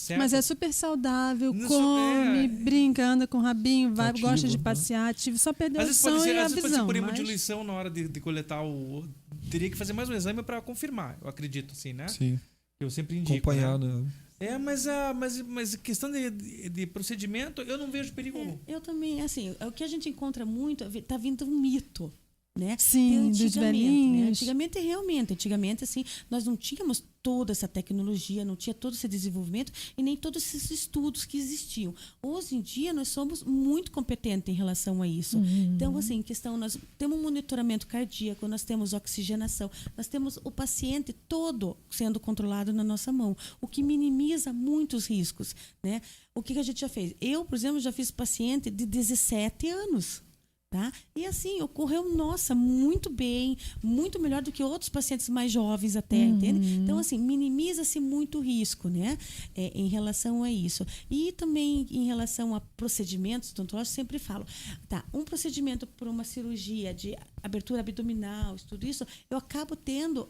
certo? Mas é super saudável, Não, come, é. brinca, anda com o rabinho, vai, Ativo, gosta de né? passear, ativo, só perdeu a Às vezes audição e a pode ser visão. por Mas... hemodiluição na hora de coletar o... Teria que fazer mais um exame para confirmar, eu acredito, assim, né? Sim, Eu sempre indico. acompanhar, né? né? Mas questão de procedimento, eu não vejo perigo algum. Eu também, assim, o que a gente encontra muito, tá vindo um mito, né? Sim, dos Antigamente, velhinhos. Antigamente, assim, nós não tínhamos toda essa tecnologia, não tinha todo esse desenvolvimento e nem todos esses estudos que existiam. Hoje em dia, nós somos muito competentes em relação a isso. Então, assim, em questão, nós temos um monitoramento cardíaco, nós temos oxigenação, nós temos o paciente todo sendo controlado na nossa mão, o que minimiza muitos riscos, né? O que a gente já fez? Eu, por exemplo, já fiz paciente de 17 anos. Tá? E assim, ocorreu, nossa, muito bem, muito melhor do que outros pacientes mais jovens até, entende? Então, assim, minimiza-se muito o risco, né? Em relação a isso. E também em relação a procedimentos odontológicos, sempre falo, tá, um procedimento por uma cirurgia de abertura abdominal, tudo isso, eu acabo tendo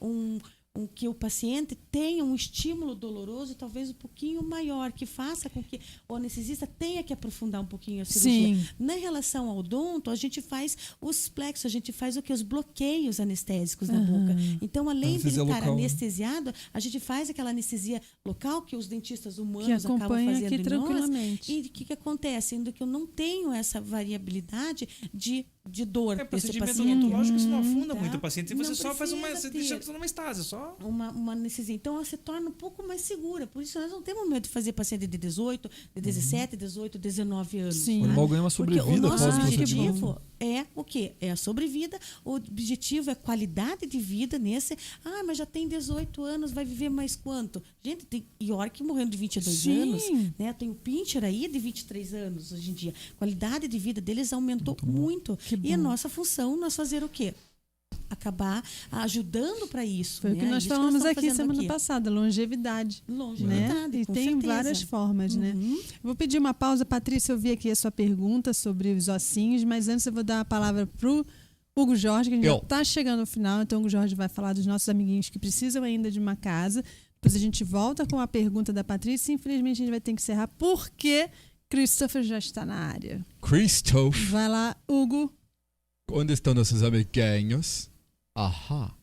que o paciente tenha um estímulo doloroso talvez um pouquinho maior, que faça com que o anestesista tenha que aprofundar um pouquinho a cirurgia. Sim. Na relação ao odonto, a gente faz os plexos, a gente faz o que? Os bloqueios anestésicos na boca. Então, além de ele Anestesia estar local, né? anestesiado, a gente faz aquela anestesia local que os dentistas Que humanos acabam acompanha fazendo aqui em nós. tranquilamente. E o que acontece? Sendo que eu não tenho essa variabilidade de dor desse Procedimento paciente. odontológico, isso não afunda Tá? muito o paciente. E você Não só faz uma... precisa Você deixa ter. numa estásia, só... Uma anestesia. Então, ela se torna um pouco mais segura. Por isso, nós não temos medo de fazer paciente de 18, de 17, 18, 19 anos. Sim. O animal ganha uma Porque o sobrevida nosso após o objetivo procedimento. é o quê? É a sobrevida. O objetivo é qualidade de vida nesse. Ah, mas já tem 18 anos, vai viver mais quanto? Gente, tem York morrendo de 22 Sim. anos. Né? Tem o Pinscher aí de 23 anos hoje em dia. A qualidade de vida deles aumentou muito. Que E a bom. nossa função, nós fazer o quê? Acabar ajudando para isso. Foi o que né? nós Isso falamos estamos aqui fazendo semana aqui. passada, longevidade. Longevidade, Né? E com tem certeza. várias formas, né? Uhum. Vou pedir uma pausa, Patrícia, eu vi aqui a sua pergunta sobre os ossinhos, mas antes eu vou dar a palavra pro Hugo Jorge, que a gente já está chegando ao final, então o Hugo Jorge vai falar dos nossos amiguinhos que precisam ainda de uma casa. Depois a gente volta com a pergunta da Patrícia e infelizmente a gente vai ter que encerrar porque Christopher já está na área. Christoph, Vai lá, Hugo. onde estão nossos amiguinhos? Ahá.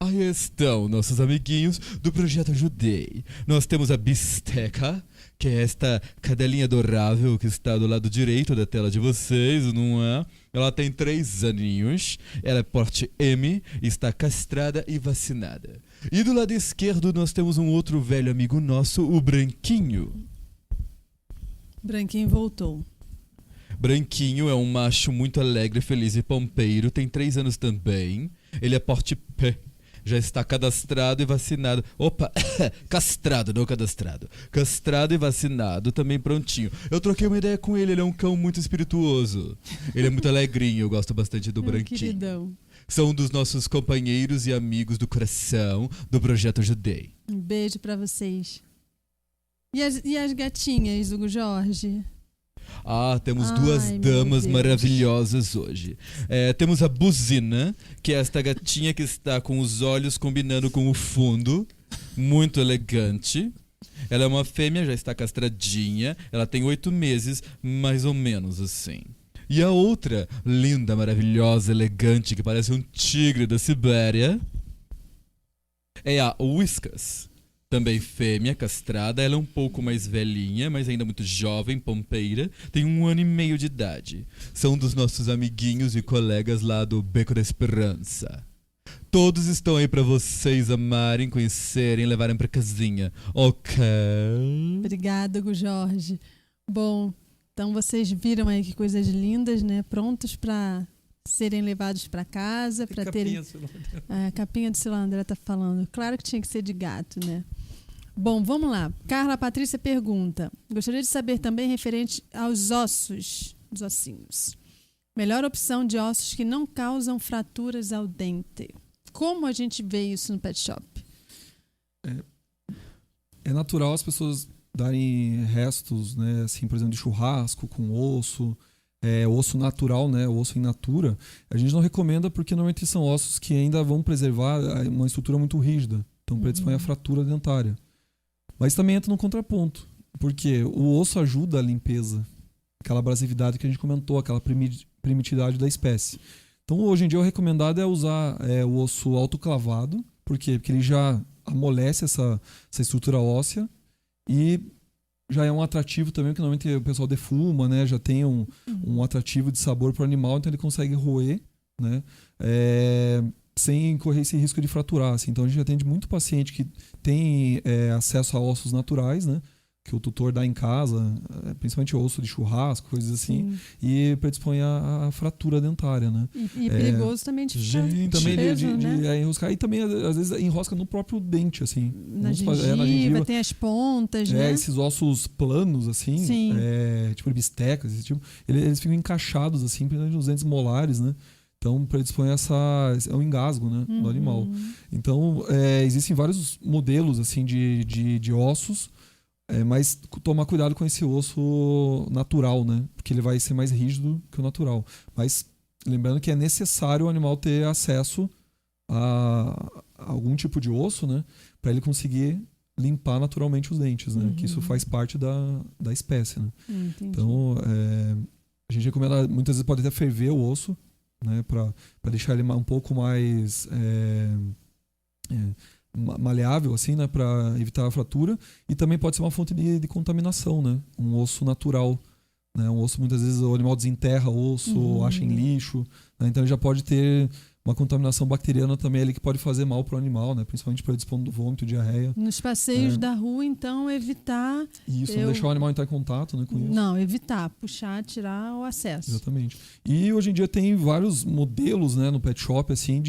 Aí estão nossos amiguinhos do Projeto Ajudei. Nós temos a Bisteca, que é esta cadelinha adorável que está do lado direito da tela de vocês, não é? Ela tem 3 aninhos, ela é porte M, está castrada e vacinada. E do lado esquerdo nós temos um outro velho amigo nosso, o Branquinho. Branquinho voltou. Branquinho é um macho muito alegre, feliz e pompeiro, tem 3 anos também. Ele é porte P, já está cadastrado e vacinado. Opa, castrado, não cadastrado. Castrado e vacinado, também prontinho. Eu troquei uma ideia com ele, ele é um cão muito espirituoso. Ele é muito alegrinho, eu gosto bastante do Branquinho. Queridão. São um dos nossos companheiros e amigos do coração do Projeto Ajudei. Um beijo pra vocês. E as gatinhas, Hugo Jorge? Ah, temos Ai, duas meu damas Deus. maravilhosas hoje. Temos a Buzina, que é esta gatinha que está com os olhos combinando com o fundo. Muito elegante. Ela é uma fêmea, já está castradinha. Ela tem 8 meses, mais ou menos assim. E a outra, linda, maravilhosa, elegante, que parece um tigre da Sibéria, é a Whiskas. Também fêmea, castrada, ela é um pouco mais velhinha, mas ainda muito jovem, pompeira, tem 1 ano e meio de idade. São dos nossos amiguinhos e colegas lá do Beco da Esperança. Todos estão aí pra vocês amarem, conhecerem, levarem pra casinha, ok? Obrigada, Hugo Jorge. Bom, então vocês viram aí que coisas lindas, né? Prontos para serem levados para casa, para terem... A capinha de Cilandra tá falando. Claro que tinha que ser de gato, né? Bom, vamos lá. Carla Patrícia pergunta. Gostaria de saber também referente aos ossos, os ossinhos. Melhor opção de ossos que não causam fraturas ao dente. Como a gente vê isso no pet shop? É natural as pessoas darem restos, né, assim, por exemplo, de churrasco com osso, osso natural, né, osso in natura. A gente não recomenda porque normalmente são ossos que ainda vão preservar uma estrutura muito rígida, então predispõe à fratura dentária. Mas também entra no contraponto, porque o osso ajuda a limpeza, aquela abrasividade que a gente comentou, aquela primitividade da espécie. Então, hoje em dia, o recomendado é usar o osso autoclavado. Por quê? Porque ele já amolece essa estrutura óssea e já é um atrativo também, porque normalmente o pessoal defuma, né? Já tem um atrativo de sabor para o animal, então ele consegue roer, né? Sem correr esse risco de fraturar. Assim. Então, a gente atende muito paciente que tem acesso a ossos naturais, né? Que o tutor dá em casa, principalmente osso de churrasco, coisas assim, e predispõe a fratura dentária, né? E perigoso também de ficar também preso, né? enroscar. E também, às vezes, enrosca no próprio dente, assim. Na gengiva, tem as pontas, né? Esses ossos planos, assim, tipo bistecas, esse tipo, eles ficam encaixados, assim, principalmente nos dentes molares, né? Então, predispõe é um engasgo, né, do animal. Então, existem vários modelos, assim, de ossos, mas tomar cuidado com esse osso natural, né? Porque ele vai ser mais rígido que o natural. Mas lembrando que é necessário o animal ter acesso a algum tipo de osso, né? Para ele conseguir limpar naturalmente os dentes, né? Que isso faz parte da espécie, né? Então, a gente recomenda, muitas vezes pode até ferver o osso, né? Para deixar ele um pouco mais maleável, assim, né, para evitar a fratura, e também pode ser uma fonte de contaminação, né, um osso natural, né, um osso, muitas vezes o animal desenterra o osso, acha em lixo, né, então já pode ter uma contaminação bacteriana também ali que pode fazer mal para o animal, né, principalmente predispondo do vômito, diarreia. Nos passeios da rua, então, evitar... Isso, não deixar o animal entrar em contato, né, com isso. Não, evitar, puxar, tirar o acesso. Exatamente. E hoje em dia tem vários modelos, né, no pet shop, assim,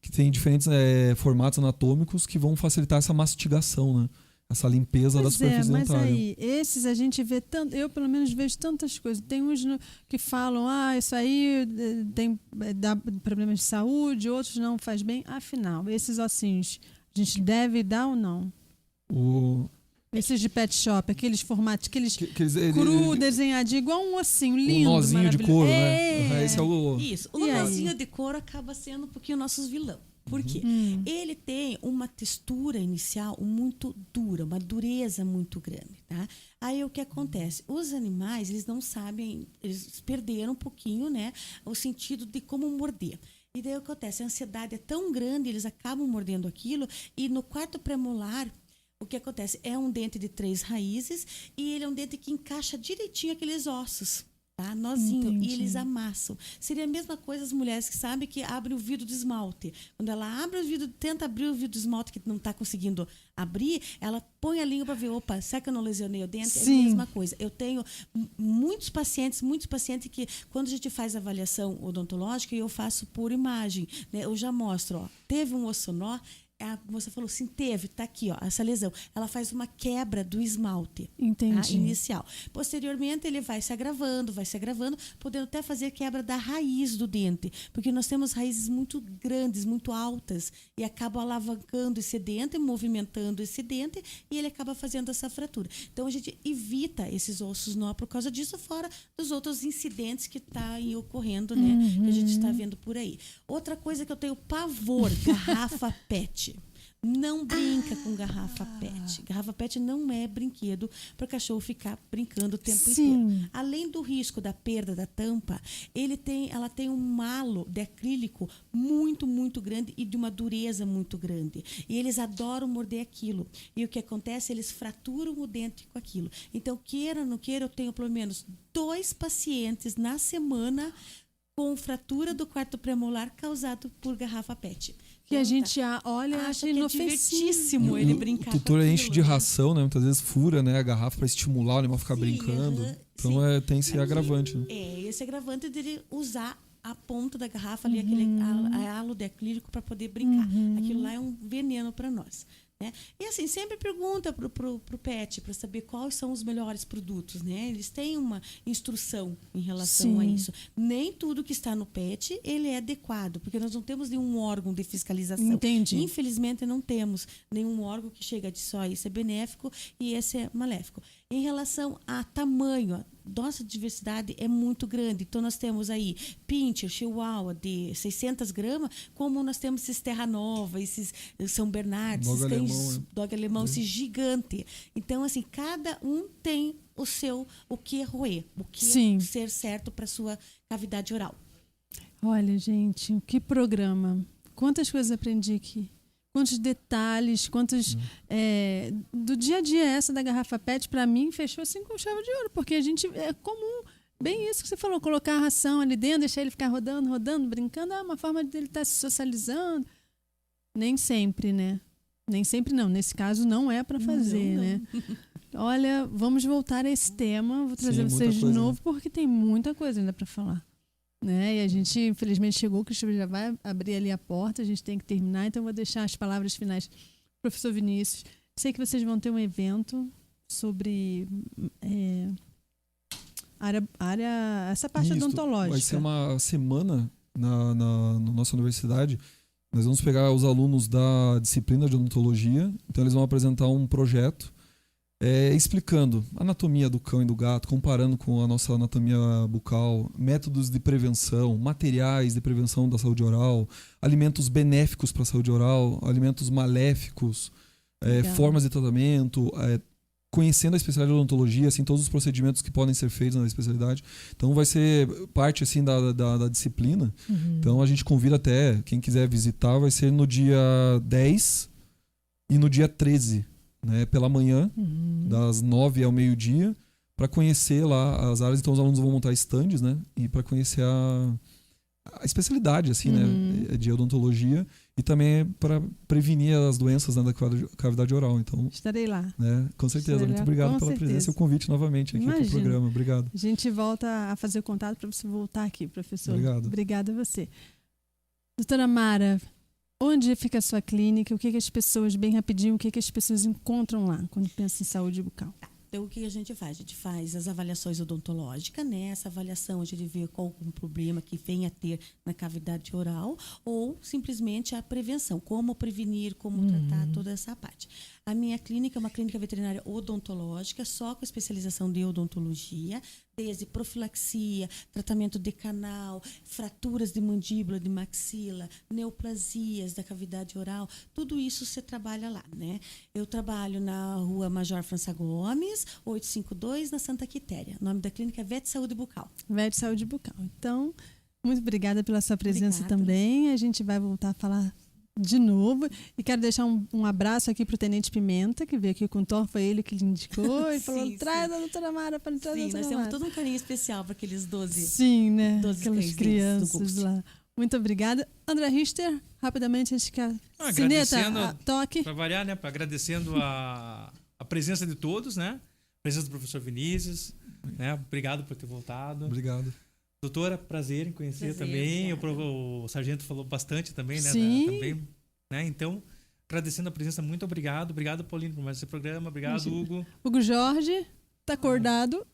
que tem diferentes formatos anatômicos que vão facilitar essa mastigação, né? Essa limpeza da superfície mas dentária. aí, esses a gente vê tanto, eu pelo menos vejo tantas coisas. Tem uns que falam, isso aí dá problemas de saúde, outros não faz bem. Afinal, esses ossinhos, a gente deve dar ou não? Esses de pet shop, aqueles formatos, aqueles cru, desenhadinho, igual um ossinho lindo, um nozinho de couro, né? Esse é o... Isso, o nozinho de couro acaba sendo um pouquinho nossos vilão. Por quê? Ele tem uma textura inicial muito dura, uma dureza muito grande, tá? Aí o que acontece? Os animais, eles não sabem, eles perderam um pouquinho, né, o sentido de como morder. E daí o que acontece? A ansiedade é tão grande, eles acabam mordendo aquilo, e no quarto premolar, o que acontece? É um dente de 3 raízes, e ele é um dente que encaixa direitinho aqueles ossos. Tá? Nozinho. Entendi. E eles amassam. Seria a mesma coisa as mulheres que sabem que abrem o vidro de esmalte. Quando ela abre o vidro, tenta abrir o vidro de esmalte que não está conseguindo abrir, ela põe a língua para ver, opa, será que eu não lesionei o dente? Sim. É a mesma coisa. Eu tenho muitos pacientes que quando a gente faz avaliação odontológica, eu faço por imagem, né? Eu já mostro, teve um osso nó, a moça falou assim, tá aqui, essa lesão. Ela faz uma quebra do esmalte. Entendi. Tá? Inicial. Posteriormente, ele vai se agravando, podendo até fazer quebra da raiz do dente. Porque nós temos raízes muito grandes, muito altas, e acabam alavancando esse dente, movimentando esse dente, e ele acaba fazendo essa fratura. Então, a gente evita esses ossos nó por causa disso, fora dos outros incidentes que estão ocorrendo, né? Que a gente está vendo por aí. Outra coisa que eu tenho pavor, garrafa PET. Não brinca com garrafa PET. Garrafa PET não é brinquedo para o cachorro ficar brincando o tempo inteiro. Além do risco da perda da tampa, ela tem um malo de acrílico muito, muito grande e de uma dureza muito grande. E eles adoram morder aquilo. E o que acontece? Eles fraturam o dente com aquilo. Então, queira ou não queira, eu tenho pelo menos 2 pacientes na semana com fratura do quarto premolar causado por garrafa PET. Que a gente olha e acha inofensível ele brincar. O tutor enche de né? ração, né? Muitas vezes fura, né, a garrafa para estimular o animal a ficar brincando. Então tem esse agravante. Né? Esse agravante dele usar a ponta da garrafa ali, aquele halo de acrílico para poder brincar. Aquilo lá é um veneno para nós. Né? E assim, sempre pergunta pro pet para saber quais são os melhores produtos, né? Eles têm uma instrução em relação a isso. Nem tudo que está no pet ele é adequado, porque nós não temos nenhum órgão de fiscalização. Entendi. Infelizmente não temos nenhum órgão que chega de só isso é benéfico e esse é maléfico. Em relação a tamanho, a nossa diversidade é muito grande. Então, nós temos aí Pinscher, Chihuahua de 600 gramas, como nós temos esses Terra Nova, esses São Bernardo, Dog esses cães, alemão, né? dog alemão, esse gigante. Então, assim, cada um tem o que roer, o que Sim. ser certo para sua cavidade oral. Olha, gente, que programa. Quantas coisas aprendi aqui. Quantos detalhes, quantos... do dia a dia, essa da garrafa PET, para mim, fechou assim com chave de ouro. Porque a gente... É comum, bem isso que você falou, colocar a ração ali dentro, deixar ele ficar rodando, brincando. É uma forma dele estar se socializando. Nem sempre, né? Nem sempre não. Nesse caso, não é para fazer, Não. né? Olha, vamos voltar a esse tema. Vou trazer Sim, vocês de muita coisa, novo, porque tem muita coisa ainda para falar. Né? E a gente, infelizmente, chegou, o Cristiano já vai abrir ali a porta, a gente tem que terminar, então eu vou deixar as palavras finais para o professor Vinícius. Sei que vocês vão ter um evento sobre essa parte Isso, odontológica. Vai ser uma semana na nossa universidade. Nós vamos pegar os alunos da disciplina de odontologia, então eles vão apresentar um projeto explicando a anatomia do cão e do gato, comparando com a nossa anatomia bucal, métodos de prevenção, materiais de prevenção da saúde oral, alimentos benéficos para a saúde oral, alimentos maléficos, formas de tratamento, conhecendo a especialidade de odontologia, assim, todos os procedimentos que podem ser feitos na especialidade. Então vai ser parte assim da disciplina. Uhum. Então a gente convida até quem quiser visitar, vai ser no dia 10 e no dia 13, né, pela manhã, das 9 ao meio-dia, para conhecer lá as áreas. Então os alunos vão montar estandes, né, e para conhecer a especialidade assim, né, de odontologia, e também para prevenir as doenças, né, da cavidade oral. Então, estarei lá. né, com certeza. Estarei Muito lá, obrigado com pela certeza. presença e o convite novamente aqui para o Imagina. programa. Obrigado. A gente volta a fazer contato para você voltar aqui, professor. Obrigado. Obrigada a você. Doutora Mara, onde fica a sua clínica? O que as pessoas, bem rapidinho, o que as pessoas encontram lá quando pensam em saúde bucal? Então, o que a gente faz? A gente faz as avaliações odontológicas, né? Essa avaliação a gente vê qual algum problema que venha a ter na cavidade oral, ou simplesmente a prevenção, como prevenir, como tratar toda essa parte. A minha clínica é uma clínica veterinária odontológica, só com especialização de odontologia, desde profilaxia, tratamento de canal, fraturas de mandíbula, de maxila, neoplasias da cavidade oral, tudo isso você trabalha lá, né? Eu trabalho na Rua Major França Gomes, 852, na Santa Quitéria. O nome da clínica é Vet Saúde Bucal. Vet Saúde Bucal. Então, muito obrigada pela sua presença Obrigada. também. A gente vai voltar a falar de novo. E quero deixar um abraço aqui para o Tenente Pimenta, que veio aqui com o Thor, foi ele que lhe indicou e falou, Sim, traz a doutora Mara para trazer a Sim, doutora nós temos Mara. todo um carinho especial para aqueles 12. Sim, né? 12 Aquelas cãezinhos do crianças curso. lá. Muito obrigada. André Richter, rapidamente, antes que a Agradecendo sineta toque. Para variar, né? Agradecendo a presença de todos, né? A presença do professor Vinícius, né? Obrigado por ter voltado. Obrigado. Doutora, prazer em conhecer Prazer, também. obrigada. O sargento falou bastante também, né? Sim. Também, né? Então, agradecendo a presença, muito obrigado. Obrigado, Paulinho, por mais esse programa. Obrigado, Imagina. Hugo. Hugo Jorge, tá acordado?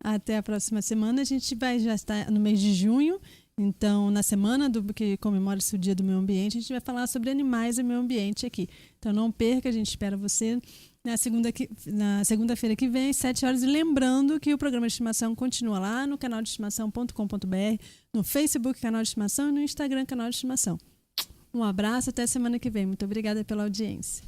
Até a próxima semana. A gente vai já estar no mês de junho. Então, na semana que comemora-se o Dia do Meio Ambiente, a gente vai falar sobre animais e meio ambiente aqui. Então, não perca, a gente espera você na segunda-feira que vem, às 7 horas. E lembrando que o programa de estimação continua lá no canal de estimação.com.br, no Facebook, canal de estimação, e no Instagram, canal de estimação. Um abraço, até semana que vem. Muito obrigada pela audiência.